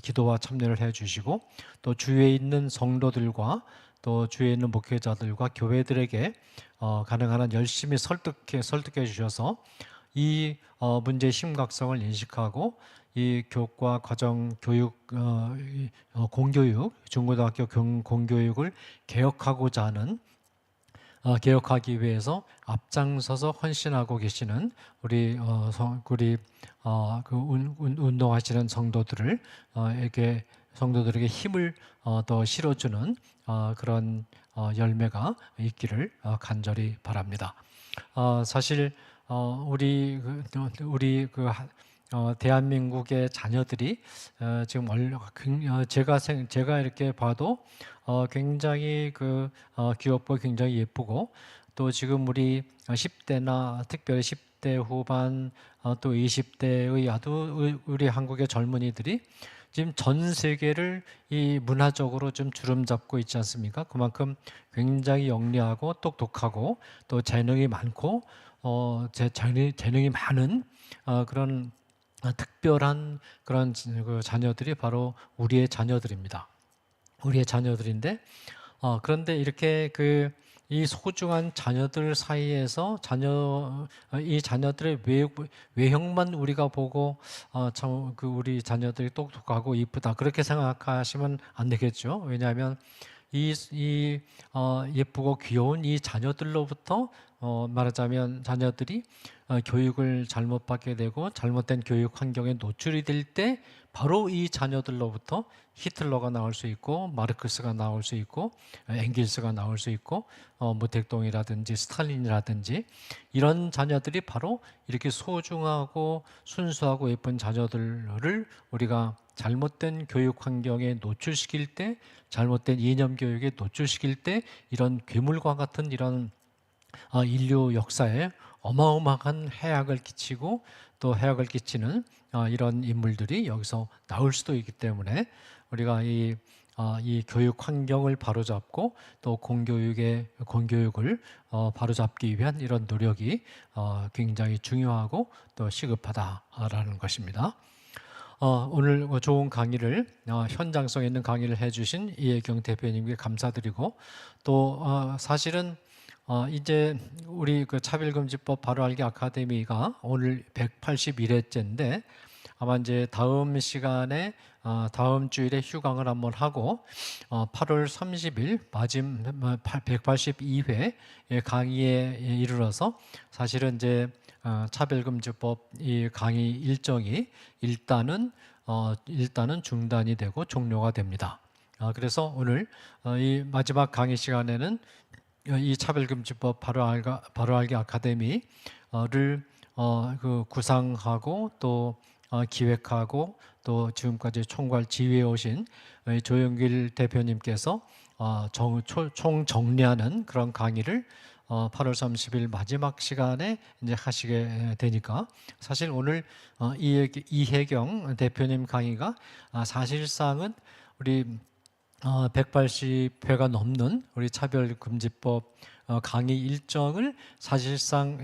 기도와 참여를 해주시고 또 주위에 있는 성도들과 또 주위에 있는 목회자들과 교회들에게 가능한 한 열심히 설득해 주셔서 이 문제의 심각성을 인식하고 이 교과 과정 교육 공교육 중고등학교 공교육을 개혁하기 위해서 앞장서서 헌신하고 계시는 우리 운동하시는 성도들에게 힘을 더 실어주는 그런 열매가 있기를 간절히 바랍니다. 사실 대한민국의 자녀들이 지금 제가 이렇게 봐도 굉장히 귀엽고 굉장히 예쁘고 또 지금 우리 10대나 특별히 10대 후반 또 20대의 우리 한국의 젊은이들이 지금 전 세계를 이 문화적으로 좀 주름잡고 있지 않습니까? 그만큼 굉장히 영리하고 똑똑하고 또 재능이 많고 재능이 많은 그런 특별한 그런 자녀들이 바로 우리의 자녀들입니다. 우리의 자녀들인데 그런데 이렇게 이 소중한 자녀들 사이에서 이 자녀들의 외형만 우리가 보고 참 우리 자녀들이 똑똑하고 이쁘다 그렇게 생각하시면 안 되겠죠. 왜냐하면 예쁘고 귀여운 이 자녀들로부터 말하자면 자녀들이 교육을 잘못 받게 되고 잘못된 교육 환경에 노출이 될 때 바로 이 자녀들로부터 히틀러가 나올 수 있고 마르크스가 나올 수 있고 엥겔스가 나올 수 있고 모택동이라든지 스탈린이라든지 이런 자녀들이 바로 이렇게 소중하고 순수하고 예쁜 자녀들을 우리가 잘못된 교육 환경에 노출시킬 때 잘못된 이념 교육에 노출시킬 때 이런 괴물과 같은 이런 인류 역사에 어마어마한 해악을 끼치고 또 해악을 끼치는 이런 인물들이 여기서 나올 수도 있기 때문에 우리가 이 교육 환경을 바로잡고 또 공교육을 바로잡기 위한 이런 노력이 굉장히 중요하고 또 시급하다라는 것입니다. 오늘 좋은 강의를 현장성 있는 강의를 해주신 이혜경 대표님께 감사드리고 또 사실은 이제 우리 차별금지법 바로알기 아카데미가 오늘 181회째인데 아마 이제 다음 시간에 다음 주일에 휴강을 한번 하고 8월 30일 182회 강의에 이르러서 사실은 이제 차별금지법 이 강의 일정이 일단은 중단이 되고 종료가 됩니다. 그래서 오늘 이 마지막 강의 시간에는 이 차별금지법 바로알기 아카데미를 구상하고 또 기획하고 또 지금까지 총괄 지휘해 오신 조영길 대표님께서 총 정리하는 그런 강의를 8월 30일 마지막 시간에 이제 하시게 되니까 사실 오늘 이혜경 대표님 강의가 사실상은 우리 180회가 넘는 우리 차별금지법 강의 일정을 사실상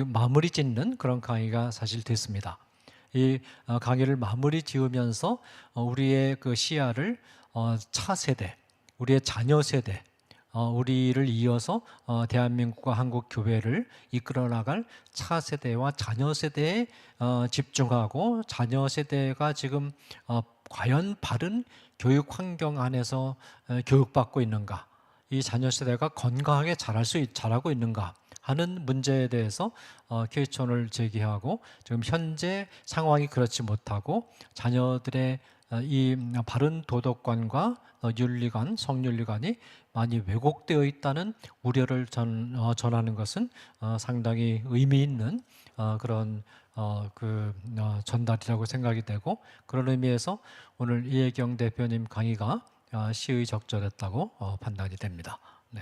마무리 짓는 그런 강의가 사실 됐습니다. 이 강의를 마무리 지으면서 우리의 시야를 차세대, 우리의 자녀 세대, 우리를 이어서 대한민국과 한국 교회를 이끌어 나갈 차세대와 자녀 세대에 집중하고 자녀 세대가 지금 과연 바른 교육 환경 안에서 교육받고 있는가, 이 자녀 세대가 건강하게 자라고 있는가 하는 문제에 대해서 퀘스천을 제기하고 지금 현재 상황이 그렇지 못하고 자녀들의 이 바른 도덕관과 윤리관, 성윤리관이 많이 왜곡되어 있다는 우려를 전하는 것은 상당히 의미 있는 그런 전달이라고 생각이 되고, 그런 의미에서 오늘 이혜경 대표님 강의가 시의적절했다고 판단이 됩니다. 네.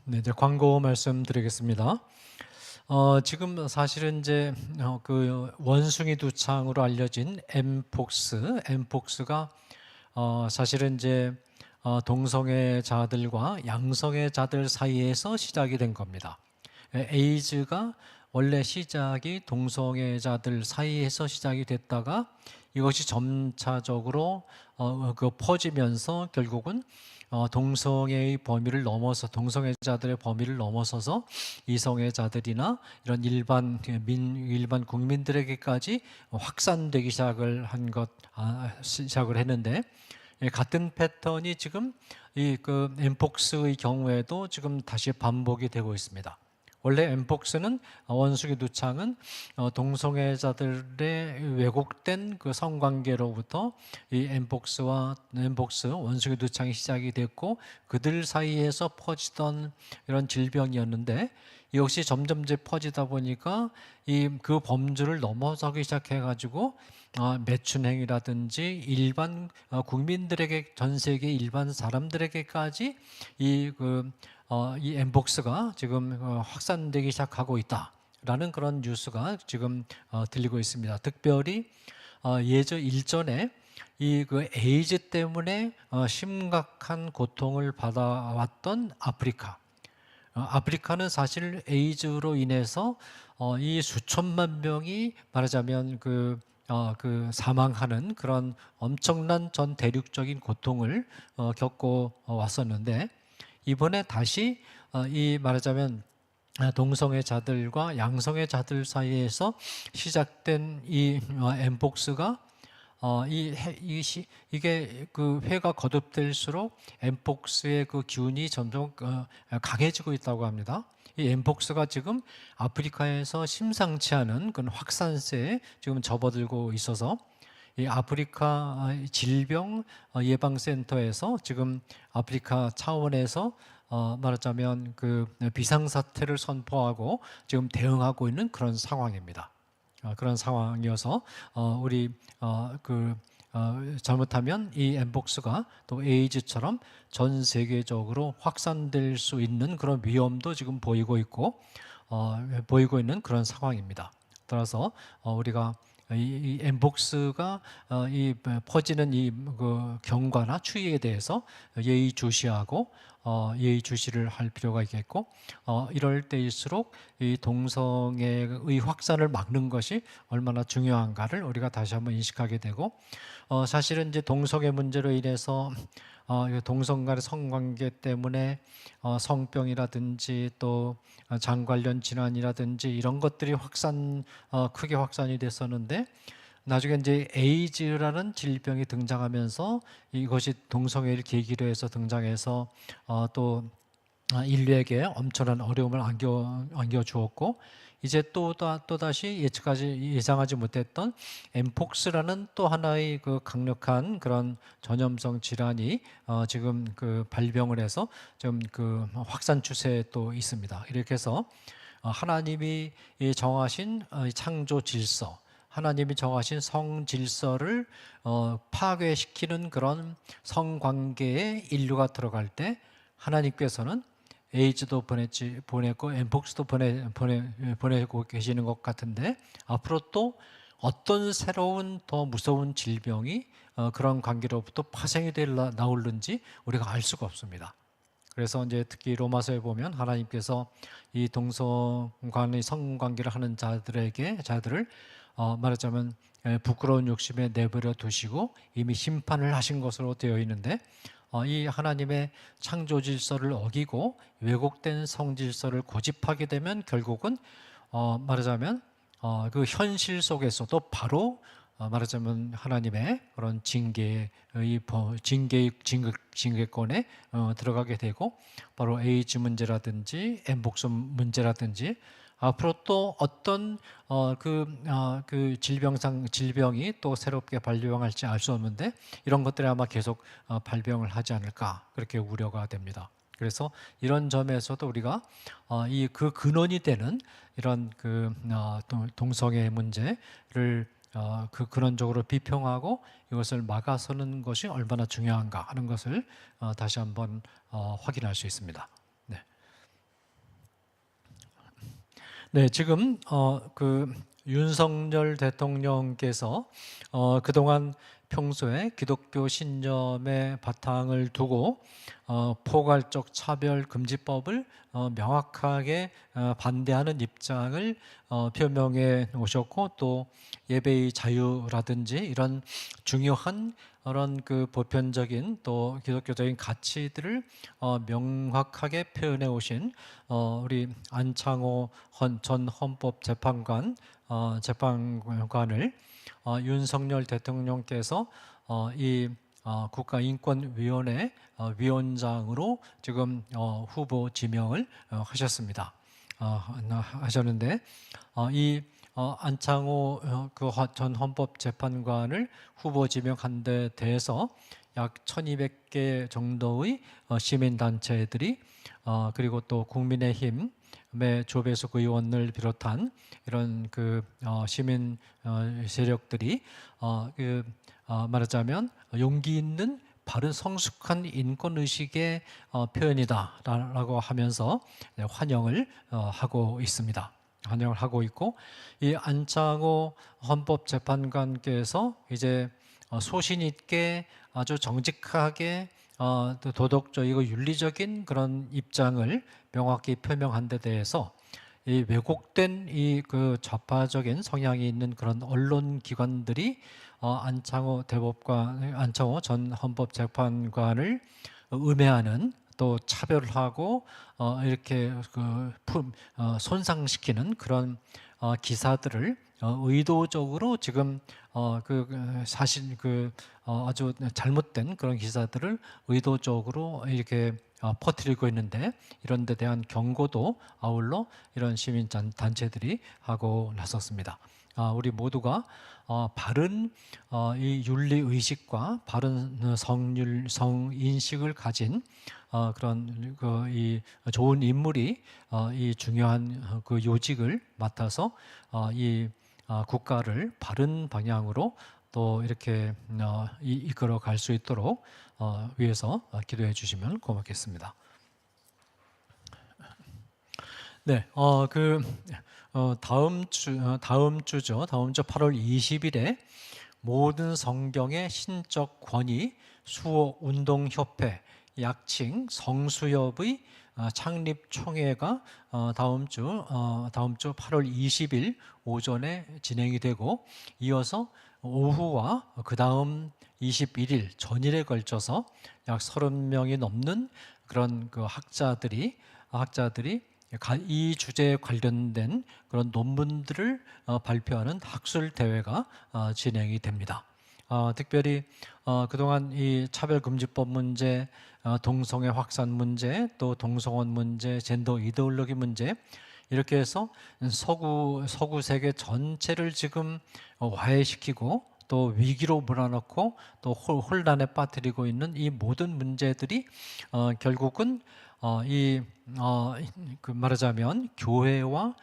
네, 이제 광고 말씀드리겠습니다. 지금 사실은 이제 그 원숭이 두창으로 알려진 엠폭스가 사실은 이제 동성애자들과 양성애자들 사이에서 시작이 된 겁니다. 에이즈가 원래 시작이 동성애자들 사이에서 시작이 됐다가 이것이 점차적으로 퍼지면서 결국은 동성애의 범위를 넘어서 동성애자들의 범위를 넘어서서 이성애자들이나 이런 일반 국민들에게까지 확산되기 시작을 했는데, 같은 패턴이 지금 이 엠폭스의 경우에도 지금 다시 반복이 되고 있습니다. 원래 엠폭스는 원숭이 두창은 동성애자들의 왜곡된 그 성관계로부터 이 엠폭스 원숭이 두창이 시작이 됐고, 그들 사이에서 퍼지던 이런 질병이었는데, 이것이 점점 이제 퍼지다 보니까 그 범주를 넘어서기 시작해가지고 매춘행이라든지 일반 국민들에게, 전 세계 일반 사람들에게까지 이 엠폭스가 지금 확산되기 시작하고 있다라는 그런 뉴스가 지금 들리고 있습니다. 특별히 일전에 에이즈 때문에 심각한 고통을 받아왔던 아프리카는 사실 에이즈로 인해서 이 수천만 명이 말하자면 사망하는 그런 엄청난 전 대륙적인 고통을 겪고 왔었는데, 이번에 다시 이 말하자면 동성애자들과 양성애자들 사이에서 시작된 이 엠폭스가 이게 그 회가 거듭될수록 엠폭스의 그 기운이 점점 강해지고 있다고 합니다. 이 엠폭스가 지금 아프리카에서 심상치 않은 그런 확산세에 지금 접어들고 있어서, 이 아프리카 질병 예방센터에서 지금 아프리카 차원에서 말하자면 그 비상사태를 선포하고 지금 대응하고 있는 그런 상황입니다. 그런 상황이어서 우리 잘못하면 이 엠폭스가 또 에이즈처럼 전 세계적으로 확산될 수 있는 그런 위험도 지금 보이고 있는 그런 상황입니다. 따라서 우리가 이 엠폭스가 퍼지는 그 경과나 추이에 대해서 예의주시하고 예의주시를 할 필요가 있겠고, 이럴 때일수록 이 동성애의 확산을 막는 것이 얼마나 중요한가를 우리가 다시 한번 인식하게 되고, 사실은 이제 동성애 문제로 인해서 동성 간의 성관계 때문에 성병이라든지 또 장 관련 질환이라든지 이런 것들이 크게 확산이 됐었는데, 나중에 이제 에이즈라는 질병이 등장하면서 이것이 동성애를 계기로 해서 등장해서 또 인류에게 엄청난 어려움을 안겨 주었고, 이제 또다시 예상하지 못했던 엠폭스라는 또 하나의 그 강력한 그런 전염성 질환이 지금 발병을 해서 좀 확산 추세에 또 있습니다. 이렇게 해서 하나님이 정하신 창조 질서, 하나님이 정하신 성 질서를 파괴시키는 그런 성관계에 인류가 들어갈 때, 하나님께서는 에이즈도 보냈고 엠폭스도 보내고 계시는 것 같은데, 앞으로 또 어떤 새로운 더 무서운 질병이 그런 관계로부터 파생이 나올는지 우리가 알 수가 없습니다. 그래서 이제 특히 로마서에 보면 하나님께서 이 동성 간의 성관계를 하는 자들을 말하자면 부끄러운 욕심에 내버려 두시고 이미 심판을 하신 것으로 되어 있는데, 이 하나님의 창조 질서를 어기고 왜곡된 성 질서를 고집하게 되면 결국은 말하자면 그 현실 속에서도 바로 말하자면 하나님의 그런 징계권에 들어가게 되고, 바로 에이즈 문제라든지 엠복션 문제라든지 앞으로 또 어떤 그 질병이 또 새롭게 발병할지 알 수 없는데, 이런 것들이 아마 계속 발병을 하지 않을까, 그렇게 우려가 됩니다. 그래서 이런 점에서도 우리가 이 그 근원이 되는 이런 그 동성애 문제를 근원적으로 비평하고 이것을 막아서는 것이 얼마나 중요한가 하는 것을 다시 한번 확인할 수 있습니다. 네. 네, 지금 그 윤석열 대통령께서 그동안 평소에 기독교 신념의 바탕을 두고 포괄적 차별 금지법을 명확하게 반대하는 입장을 표명해 오셨고, 또 예배의 자유라든지 이런 중요한 그런 그 보편적인 또 기독교적인 가치들을 명확하게 표현해 오신 우리 안창호 전 헌법재판관 재판관을 윤석열 대통령께서 이 국가인권위원회 위원장으로 지금 후보 지명을 하셨습니다. 하셨는데, 이 안창호 전 헌법재판관을 후보 지명한 데 대해서 약 1200개 정도의 시민단체들이 그리고 또 국민의힘의 조배숙 의원을 비롯한 이런 그 시민 세력들이 말하자면 용기 있는 바른 성숙한 인권의식의 표현이다라고 하면서 환영을 하고 있습니다. 환영을 하고 있고, 이 안창호 헌법재판관께서 이제 소신 있게 아주 정직하게 도덕적이고 윤리적인 그런 입장을 명확히 표명한 데 대해서 이 왜곡된 이 그 좌파적인 성향이 있는 그런 언론 기관들이 안창호 전 헌법재판관을 음해하는, 또 차별하고 이렇게 손상시키는 그런 기사들을 의도적으로 지금 사실 아주 잘못된 그런 기사들을 의도적으로 이렇게 퍼뜨리고 있는데, 이런 데 대한 경고도 아울러 이런 시민 단체들이 하고 나섰습니다. 우리 모두가 바른 이 윤리 의식과 바른 성인식을 가진 그런 이 좋은 인물이 이 중요한 그 요직을 맡아서 이 국가를 바른 방향으로 또 이렇게 이끌어 갈 수 있도록 위해서 기도해 주시면 고맙겠습니다. 네, 다음 주죠. 다음 주 8월 20일에 모든 성경의 신적 권위 수호 운동 협회 약칭 성수협의 창립 총회가 다음 주 8월 20일 오전에 진행이 되고, 이어서 오후와 그 다음 21일 전일에 걸쳐서 약 30명이 넘는 그런 그 학자들이 이 주제에 관련된 그런 논문들을 발표하는 학술 대회가 진행이 됩니다. 특별히 그동안 이 차별금지법 문제, 동성애 확산 문제, 또 동성혼 문제, 젠더 이데올로기 문제, 이렇게 해서 서구 세계 전체를 지금 와해시키고 또 위기로 몰아넣고 또 혼란에 빠뜨리고 있는 이 모든 문제들이 결국은 말하자면 교회와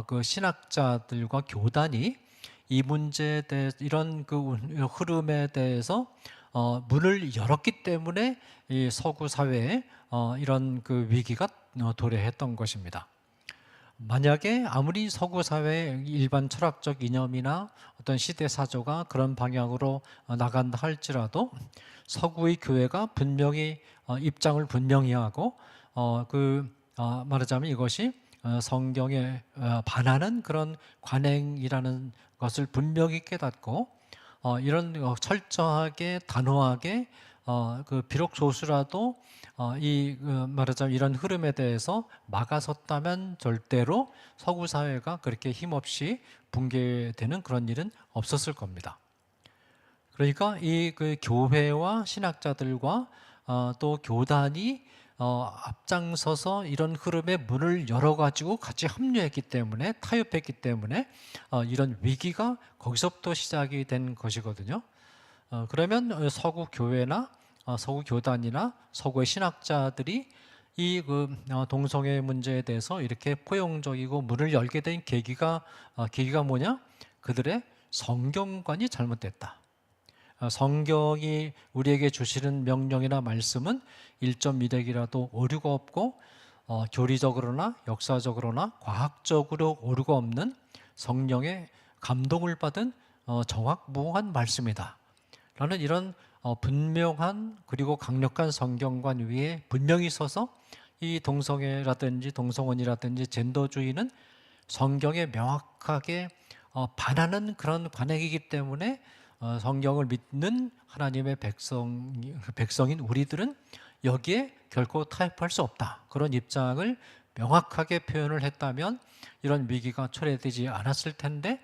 그 신학자들과 교단이 이 문제에 대해 이런 그 흐름에 대해서 문을 열었기 때문에 이 서구 사회에 이런 그 위기가 도래했던 것입니다. 만약에 아무리 서구 사회의 일반 철학적 이념이나 어떤 시대 사조가 그런 방향으로 나간다 할지라도 서구의 교회가 분명히 입장을 분명히 하고 말하자면 이것이 성경에 반하는 그런 관행이라는 것을 분명히 깨닫고 이런 철저하게 단호하게 비록 소수라도 말하자면 이런 흐름에 대해서 막아섰다면 절대로 서구 사회가 그렇게 힘없이 붕괴되는 그런 일은 없었을 겁니다. 그러니까 이 그 교회와 신학자들과 또 교단이 앞장서서 이런 흐름의 문을 열어가지고 같이 합류했기 때문에, 타협했기 때문에 이런 위기가 거기서부터 시작이 된 것이거든요. 그러면 서구 교회나 서구 교단이나 서구의 신학자들이 이 동성애 문제에 대해서 이렇게 포용적이고 문을 열게 된 계기가 뭐냐? 그들의 성경관이 잘못됐다. 성경이 우리에게 주시는 명령이나 말씀은 1.1핵이라도 오류가 없고 교리적으로나 역사적으로나 과학적으로 오류가 없는 성령의 감동을 받은 정확무한 말씀이다 라는 이런 분명한 그리고 강력한 성경관 위에 분명히 서서 이 동성애라든지 동성혼이라든지 젠더주의는 성경에 명확하게 반하는 그런 관행이기 때문에 성경을 믿는 하나님의 백성인 우리들은 여기에 결코 타협할 수 없다. 그런 입장을 명확하게 표현을 했다면 이런 위기가 초래되지 않았을 텐데,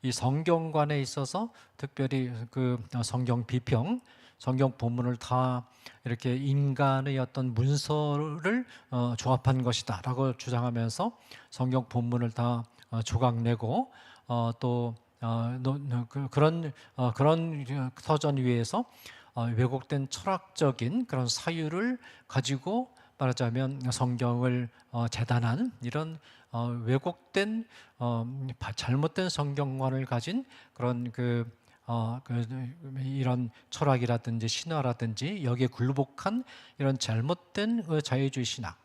이 성경관에 있어서 특별히 그 성경 비평, 성경 본문을 다 이렇게 인간의 어떤 문서를 조합한 것이다라고 주장하면서 성경 본문을 다 조각내고 또 그런 서전 위에서 왜곡된 철학적인 그런 사유를 가지고 말하자면 성경을 재단한 이런 왜곡된 잘못된 성경관을 가진 그런 이런 철학이라든지 신화라든지 여기에 굴복한 이런 잘못된 자유주의 신학에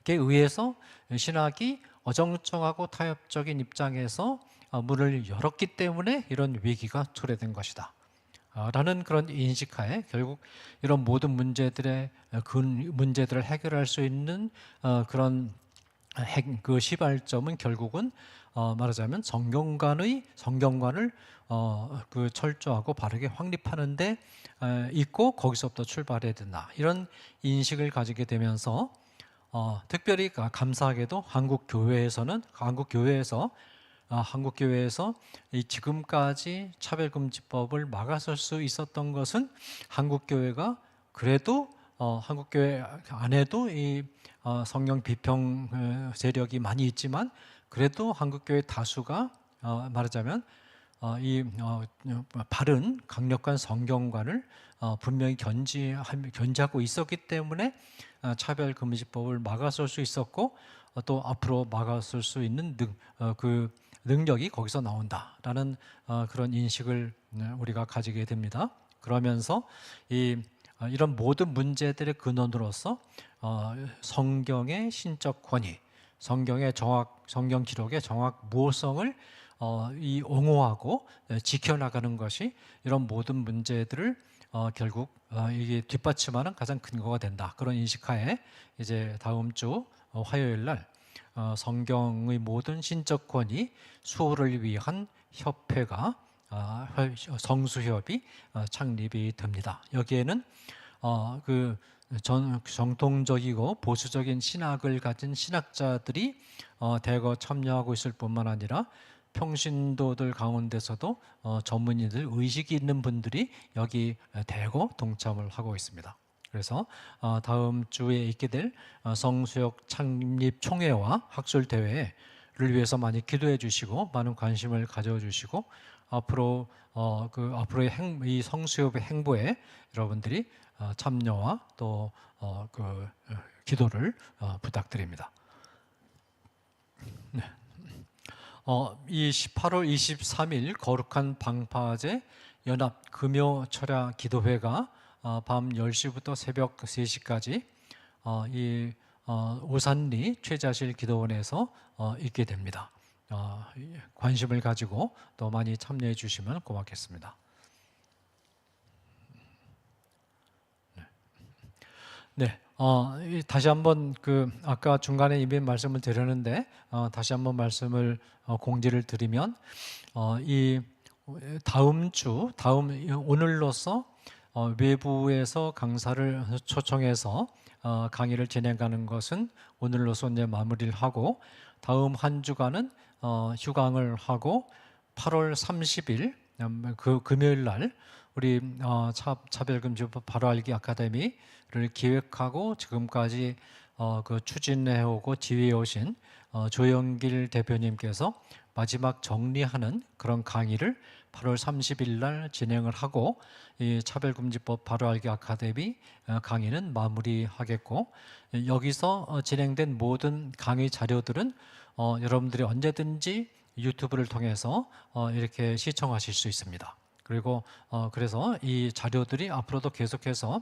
의해서 신학이 어정쩡하고 타협적인 입장에서 문을 열었기 때문에 이런 위기가 초래된 것이다 라는 그런 인식하에 결국 이런 모든 문제들을 해결할 수 있는 그런 그 시발점은 결국은 말하자면 성경관을 그 철저하고 바르게 확립하는데 있고 거기서부터 출발해야 된다 이런 인식을 가지게 되면서 특별히 감사하게도 한국 교회에서 이 지금까지 차별금지법을 막아설 수 있었던 것은 한국 교회가 그래도 한국 교회 안에도 이 성경 비평 세력이 많이 있지만 그래도 한국 교회 다수가 말하자면 이 바른 강력한 성경관을 분명히 견지하고 있었기 때문에 차별금지법을 막아설 수 있었고 또 앞으로 막아설 수 있는 그 능력이 거기서 나온다라는 그런 인식을 우리가 가지게 됩니다. 그러면서 이런 모든 문제들의 근원으로서 성경의 신적 권위, 성경 기록의 정확 무호성을 옹호하고 지켜나가는 것이 이런 모든 문제들을 결국 이게 뒷받침하는 가장 근거가 된다. 그런 인식하에 이제 다음 주 화요일 날 성경의 모든 신적 권위 수호를 위한 협회가 성수협이 창립이 됩니다. 여기에는 그 정통적이고 보수적인 신학을 가진 신학자들이 대거 참여하고 있을 뿐만 아니라 평신도들 가운데서도 전문의들, 의식이 있는 분들이 여기 대거 동참을 하고 있습니다. 그래서 다음 주에 있게 될 성수협 창립 총회와 학술 대회를 위해서 많이 기도해 주시고 많은 관심을 가져 주시고 앞으로의 이 성수협의 행보에 여러분들이 참여와 또 기도를 부탁드립니다. 네. 이 8월 23일 거룩한 방파제 연합 금요 철야 기도회가 밤 10시부터 새벽 3시까지 이 오산리 최자실 기도원에서 있게 됩니다. 관심을 가지고 또 많이 참여해 주시면 고맙겠습니다. 네, 다시 한번 아까 중간에 이미 말씀을 드렸는데 다시 한번 말씀을 공지를 드리면 이 오늘로서 외부에서 강사를 초청해서 강의를 진행하는 것은 오늘로서 이제 마무리를 하고 다음 한 주간은 휴강을 하고 8월 30일 금요일 날 우리 차별금지법 바로 알기 아카데미를 기획하고 지금까지 그 추진해 오고 지휘해 오신 조영길 대표님께서 마지막 정리하는 그런 강의를 8월 30일 날 진행을 하고 이 차별금지법 바로 알기 아카데미 강의는 마무리하겠고, 여기서 진행된 모든 강의 자료들은 여러분들이 언제든지 유튜브를 통해서 이렇게 시청하실 수 있습니다. 그리고 그래서 이 자료들이 앞으로도 계속해서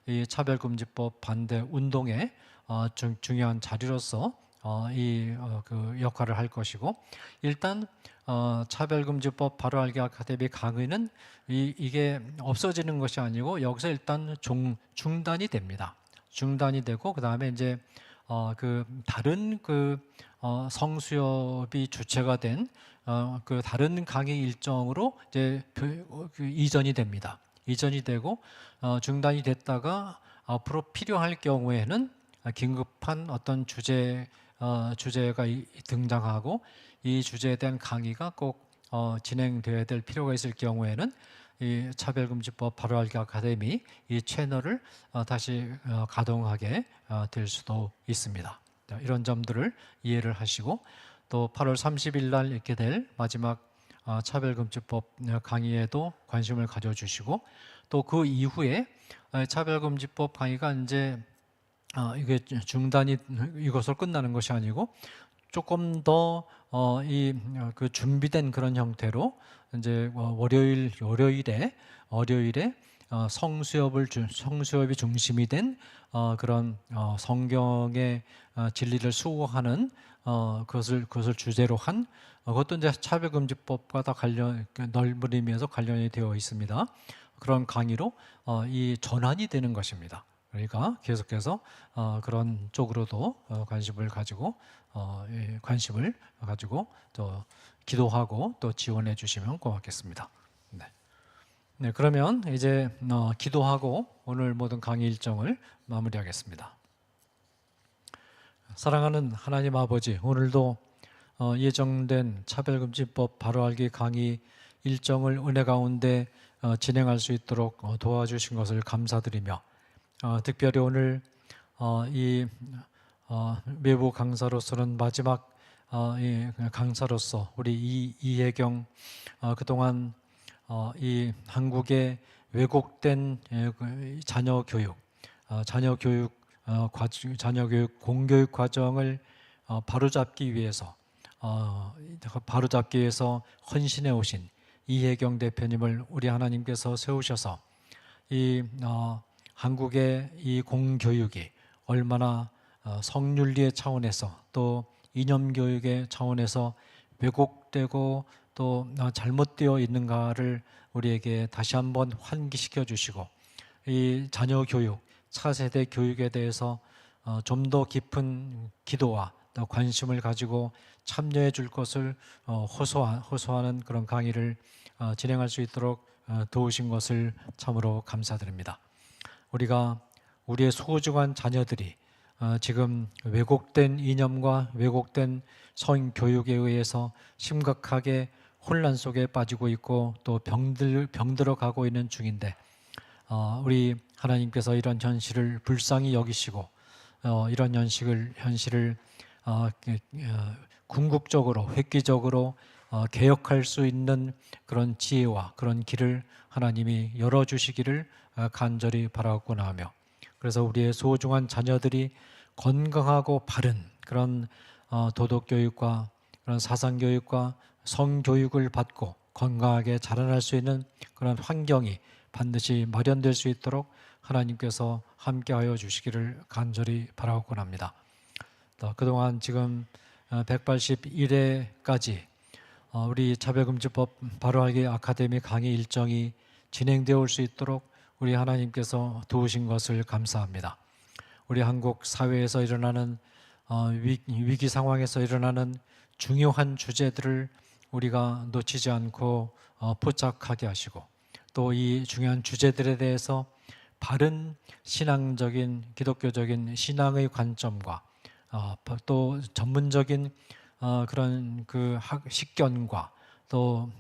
이 차별금지법 반대 운동의 중요한 자료로서 그 역할을 할 것이고, 일단 차별금지법 바로 알기 아카데미 강의는 이게 없어지는 것이 아니고 여기서 일단 중단이 됩니다. 중단이 되고, 그 다음에 이제 그 다른 그 성수협이 주체가 된 그 다른 강의 일정으로 이제 그 이전이 됩니다. 이전이 되고 중단이 됐다가 앞으로 필요할 경우에는 긴급한 어떤 주제가 등장하고 이 주제에 대한 강의가 꼭 진행되어야 될 필요가 있을 경우에는 이 차별금지법 바로 알기 아카데미 이 채널을 다시 가동하게 될 수도 있습니다. 이런 점들을 이해를 하시고, 또 8월 30일 날 있게 될 마지막 차별금지법 강의에도 관심을 가져주시고, 또 그 이후에 차별금지법 강의가 이제 이게 중단이 이것으로 끝나는 것이 아니고 조금 더 그 준비된 그런 형태로 이제 월요일에 성수협이 중심이 된 그런 성경의 진리를 수호하는 그것을 주제로 한 그것도 이제 차별금지법과 다 넓은 의미에서 관련이 되어 있습니다. 그런 강의로 이 전환이 되는 것입니다. 그러니까 계속해서 그런 쪽으로도 관심을 가지고 또 기도하고 또 지원해 주시면 고맙겠습니다. 네, 그러면 이제 기도하고 오늘 모든 강의 일정을 마무리하겠습니다. 사랑하는 하나님 아버지, 오늘도 예정된 차별금지법 바로 알기 강의 일정을 은혜 가운데 진행할 수 있도록 도와주신 것을 감사드리며, 특별히 오늘 이 외부 강사로서는 마지막 이 강사로서 우리 이혜경 그동안 이 한국의 왜곡된 자녀 교육 공교육 과정을 바로잡기 위해서 헌신해 오신 이혜경 대표님을 우리 하나님께서 세우셔서 이 한국의 이 공교육이 얼마나 성윤리의 차원에서 또 이념교육의 차원에서 왜곡되고 또 잘못되어 있는가를 우리에게 다시 한번 환기시켜 주시고, 이 자녀 교육, 차세대 교육에 대해서 좀 더 깊은 기도와 또 관심을 가지고 참여해 줄 것을 호소하는 그런 강의를 진행할 수 있도록 도우신 것을 참으로 감사드립니다. 우리가 우리의 소중한 자녀들이 지금 왜곡된 이념과 왜곡된 성교육에 의해서 심각하게 혼란 속에 빠지고 있고 또 병들어 가고 있는 중인데, 우리 하나님께서 이런 현실을 불쌍히 여기시고 이런 현실을 궁극적으로 획기적으로 개혁할 수 있는 그런 지혜와 그런 길을 하나님이 열어주시기를 간절히 바라고나 하며, 그래서 우리의 소중한 자녀들이 건강하고 바른 그런 도덕교육과 그런 사상교육과 성교육을 받고 건강하게 자라날 수 있는 그런 환경이 반드시 마련될 수 있도록 하나님께서 함께하여 주시기를 간절히 바라고나 합니다. 그동안 지금 181회까지 우리 차별금지법 바로알기 아카데미 강의 일정이 진행되어 올 수 있도록 우리 하나님께서 도우신 것을 감사합니다. 우리 한국 사회에서 일어나는 위기 상황에서 일어나는 중요한 주제들을 우리가 놓치지 않고 포착하게 하시고, 또 이 중요한 주제들에 대해서 바른 신앙적인 기독교적인 신앙의 관점과 또 전문적인 그런 그 식견과 또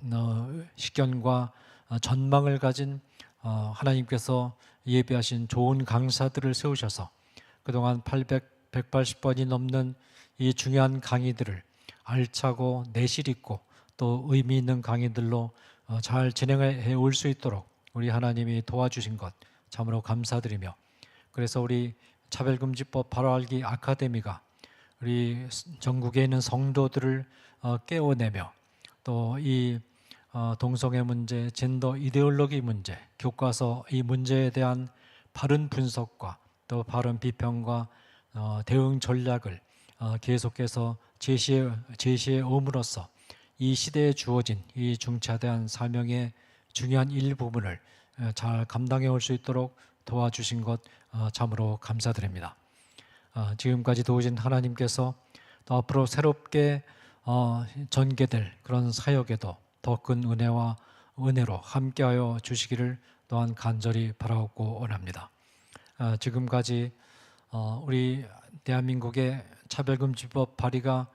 식견과 전망을 가진 하나님께서 예비하신 좋은 강사들을 세우셔서 그동안 180번이 넘는 이 중요한 강의들을 알차고 내실 있고 또 의미 있는 강의들로 잘 진행해 올 수 있도록 우리 하나님이 도와주신 것 참으로 감사드리며, 그래서 우리 차별금지법 바로 알기 아카데미가 우리 전국에 있는 성도들을 깨워내며 또 이 동성애 문제, 젠더 이데올로기 문제, 교과서 이 문제에 대한 바른 분석과 또 바른 비평과 대응 전략을 계속해서 제시해 옴으로써 이 시대에 주어진 이 중차대한 사명의 중요한 일부분을 잘 감당해 올 수 있도록 도와주신 것 참으로 감사드립니다. 지금까지 도우신 하나님께서 또 앞으로 새롭게 전개될 그런 사역에도 더 큰 은혜와 은혜로 함께하여 주시기를 또한 간절히 바라옵고 원합니다. 지금까지 우리 대한민국의 차별금지법 발의가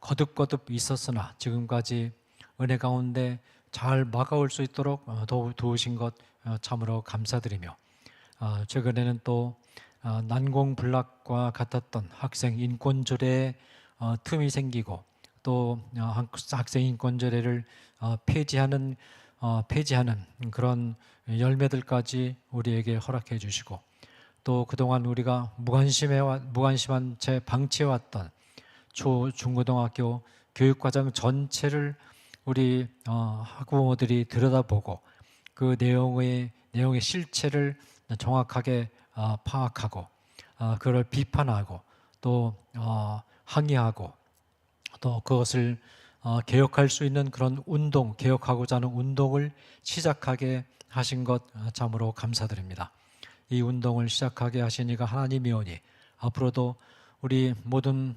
거듭거듭 있었으나 지금까지 은혜 가운데 잘 막아올 수 있도록 도우신 것 참으로 감사드리며, 최근에는 또 난공불락과 같았던 학생 인권조례에 틈이 생기고 또 학생 인권조례를 폐지하는 그런 열매들까지 우리에게 허락해 주시고, 또 그동안 우리가 무관심한 채 방치해왔던 초, 중고등학교 교육과정 전체를 우리 학부모들이 들여다보고 그 내용의 실체를 정확하게 파악하고 그걸 비판하고 또 항의하고 또 그것을 개혁할 수 있는 그런 개혁하고자 하는 운동을 시작하게 하신 것 참으로 감사드립니다. 이 운동을 시작하게 하신 이가 하나님이오니 앞으로도 우리 모든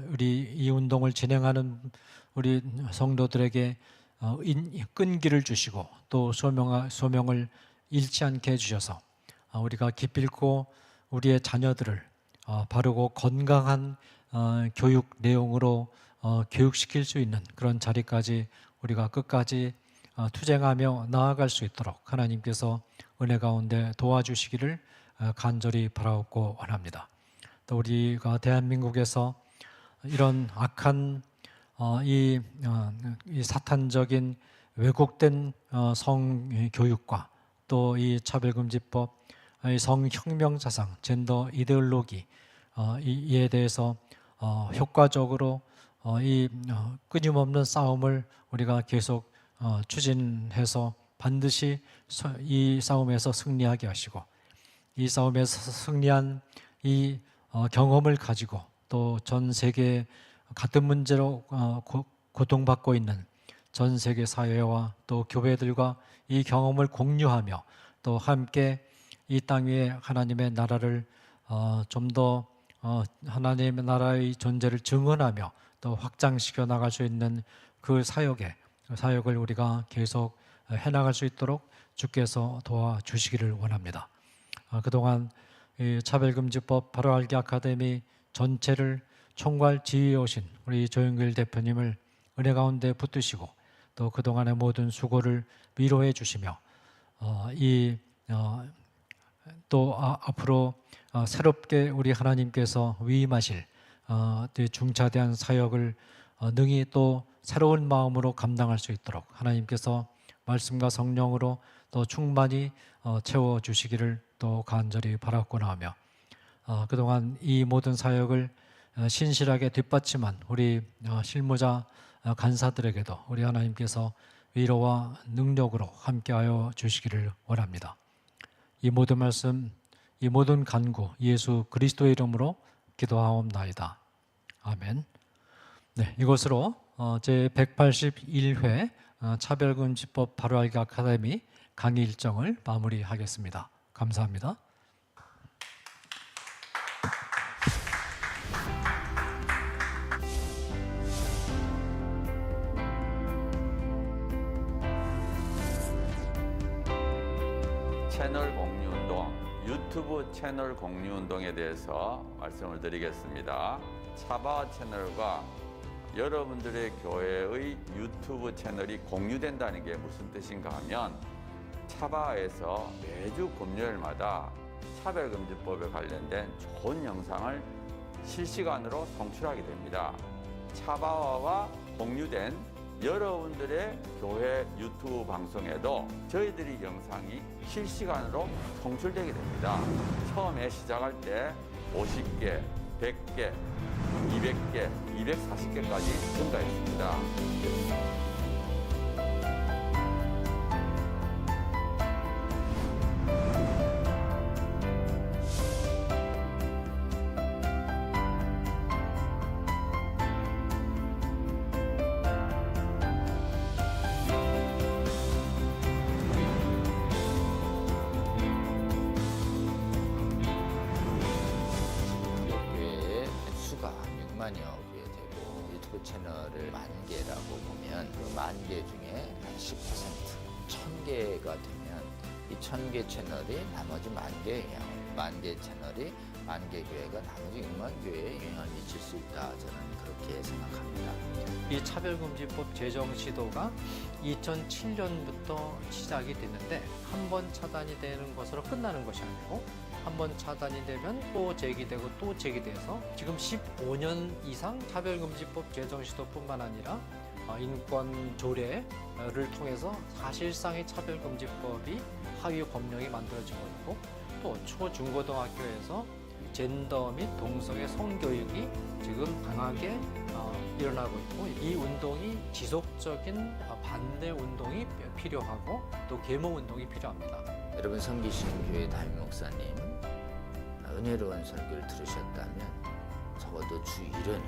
우리 이 운동을 진행하는 우리 성도들에게 끈기를 주시고 또 소명을 잃지 않게 해주셔서 우리가 기필코 우리의 자녀들을 바르고 건강한 교육 내용으로 교육시킬 수 있는 그런 자리까지 우리가 끝까지 투쟁하며 나아갈 수 있도록 하나님께서 은혜 가운데 도와주시기를 간절히 바라옵고 원합니다. 또 우리가 대한민국에서 이런 악한 이 사탄적인 왜곡된 성교육과 또 이 차별금지법, 이 성혁명 사상, 젠더 이데올로기 이에 대해서 효과적으로 이 끊임없는 싸움을 우리가 계속 추진해서 반드시 이 싸움에서 승리하게 하시고, 이 싸움에서 승리한 이 경험을 가지고 또 전 세계 같은 문제로 고통받고 있는 전 세계 사회와 또 교회들과 이 경험을 공유하며 또 함께 이 땅 위에 하나님의 나라를 좀 더 하나님의 나라의 존재를 증언하며 또 확장시켜 나갈 수 있는 그 사역을 우리가 계속 해나갈 수 있도록 주께서 도와주시기를 원합니다. 그동안 이 차별금지법 바로 알기 아카데미 전체를 총괄 지휘해 오신 우리 조영길 대표님을 은혜 가운데 붙드시고 또 그동안의 모든 수고를 위로해 주시며 또 앞으로 새롭게 우리 하나님께서 위임하실 중차대한 사역을 능히 또 새로운 마음으로 감당할 수 있도록 하나님께서 말씀과 성령으로 또 충만히 채워주시기를 또 간절히 바라고나 하며, 그동안 이 모든 사역을 신실하게 뒷받침한 우리 실무자 간사들에게도 우리 하나님께서 위로와 능력으로 함께하여 주시기를 원합니다. 이 모든 말씀, 이 모든 간구 예수 그리스도의 이름으로 기도하옵나이다. 아멘. 네, 이것으로 제 181회 차별금지법 바로 알기 아카데미 강의 일정을 마무리하겠습니다. 감사합니다. 채널 공유운동, 유튜브 채널 공유운동에 대해서 말씀을 드리겠습니다. 차바 채널과 여러분들의 교회의 유튜브 채널이 공유된다는 게 무슨 뜻인가 하면 차바에서 매주 금요일마다 차별금지법에 관련된 좋은 영상을 실시간으로 송출하게 됩니다. 차바와와 공유된 여러분들의 교회 유튜브 방송에도 저희들이 영상이 실시간으로 송출되게 됩니다. 처음에 시작할 때 50개, 100개, 200개, 240개까지 증가했습니다. 교회의 수가 6만여 개 되고 유튜브 채널을 10,000개라고 보면 그 10,000개 중에 한 10%, 1,000개가 되면 이 1,000개 채널이 나머지 10,000개의 영향을 10,000개 채널이 10,000개 교회가 나머지 6만 교회에 영향을 미칠 수 있다. 저는 그렇게 생각합니다. 이 차별금지법 제정 시도가 2007년부터 시작이 됐는데 한 번 차단이 되는 것으로 끝나는 것이 아니고 한 번 차단이 되면 또 제기되고 또 제기돼서 지금 15년 이상 차별금지법 제정 시도뿐만 아니라 인권 조례를 통해서 사실상의 차별금지법이 하위 법령이 만들어지고 있고 또 초, 중고등학교에서 젠더 및 동성애 성교육이 지금 강하게 일어나고 있고 이 운동이 지속적인 반대 운동이 필요하고 또 계몽 운동이 필요합니다. 여러분 섬기시는 교회 담임 목사님 은혜로운 설교를 들으셨다면 적어도 주 1회는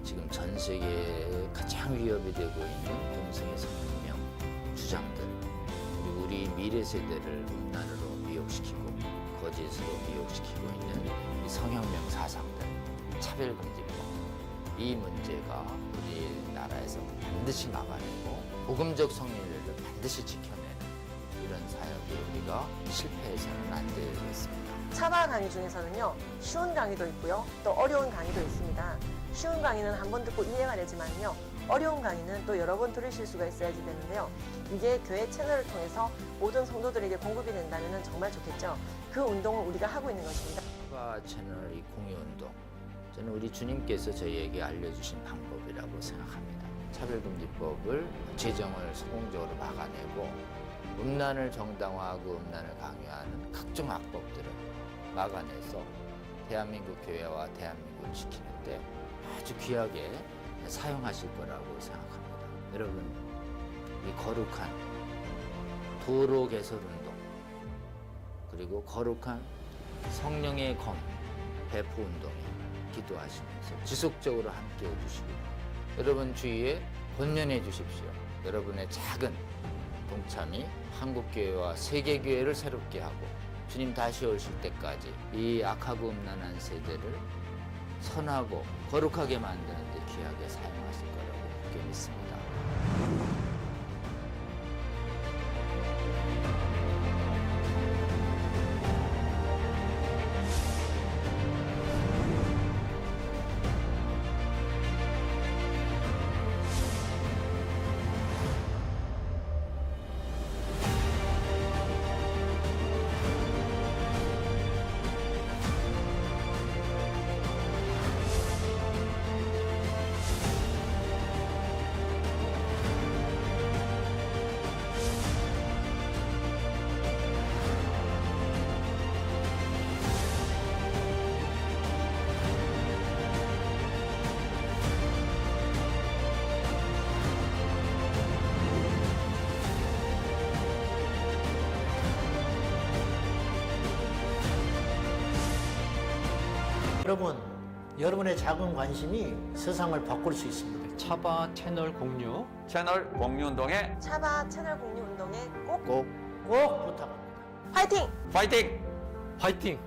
지금 전 세계에 가장 위협이 되고 있는 동성애 성혁명 주장들 그리고 우리 미래 세대를 음란으로 미혹시키고 거짓으로 미혹시키고 있는 이 성혁명 사상들 차별금지법 이 문제가 우리나라에서 반드시 막아내고 복음적 성리를 반드시 지켜내는 이런 사역이 우리가 실패해서는 안 되겠습니다. 차바 강의 중에서는요, 쉬운 강의도 있고요, 또 어려운 강의도 있습니다. 쉬운 강의는 한 번 듣고 이해가 되지만요, 어려운 강의는 또 여러 번 들으실 수가 있어야지 되는데요. 이게 교회 채널을 통해서 모든 성도들에게 공급이 된다면 정말 좋겠죠. 그 운동을 우리가 하고 있는 것입니다. 차바 채널 이 공유 운동 저는 우리 주님께서 저희에게 알려주신 방법이라고 생각합니다. 차별금지법을 제정을 성공적으로 막아내고 음란을 정당화하고 음란을 강요하는 각종 악법들을 막아내서 대한민국 교회와 대한민국을 지키는데 아주 귀하게 사용하실 거라고 생각합니다. 여러분, 이 거룩한 도로 개설 운동 그리고 거룩한 성령의 검 배포 운동에 기도하시면서 지속적으로 함께 해주시기를 여러분 주위에 권면해 주십시오. 여러분의 작은 동참이 한국교회와 세계교회를 새롭게 하고 주님 다시 오실 때까지 이 악하고 음란한 세대를 선하고 거룩하게 만드는 데 귀하게 사용하실 거라고 그렇게 믿습니다. 여러분, 여러분의 작은 관심이 세상을 바꿀 수 있습니다. 차바 채널 공유 채널 공유 운동에 차바 채널 공유 운동에 꼭 꼭 꼭 부탁합니다. 파이팅! 파이팅! 화이팅!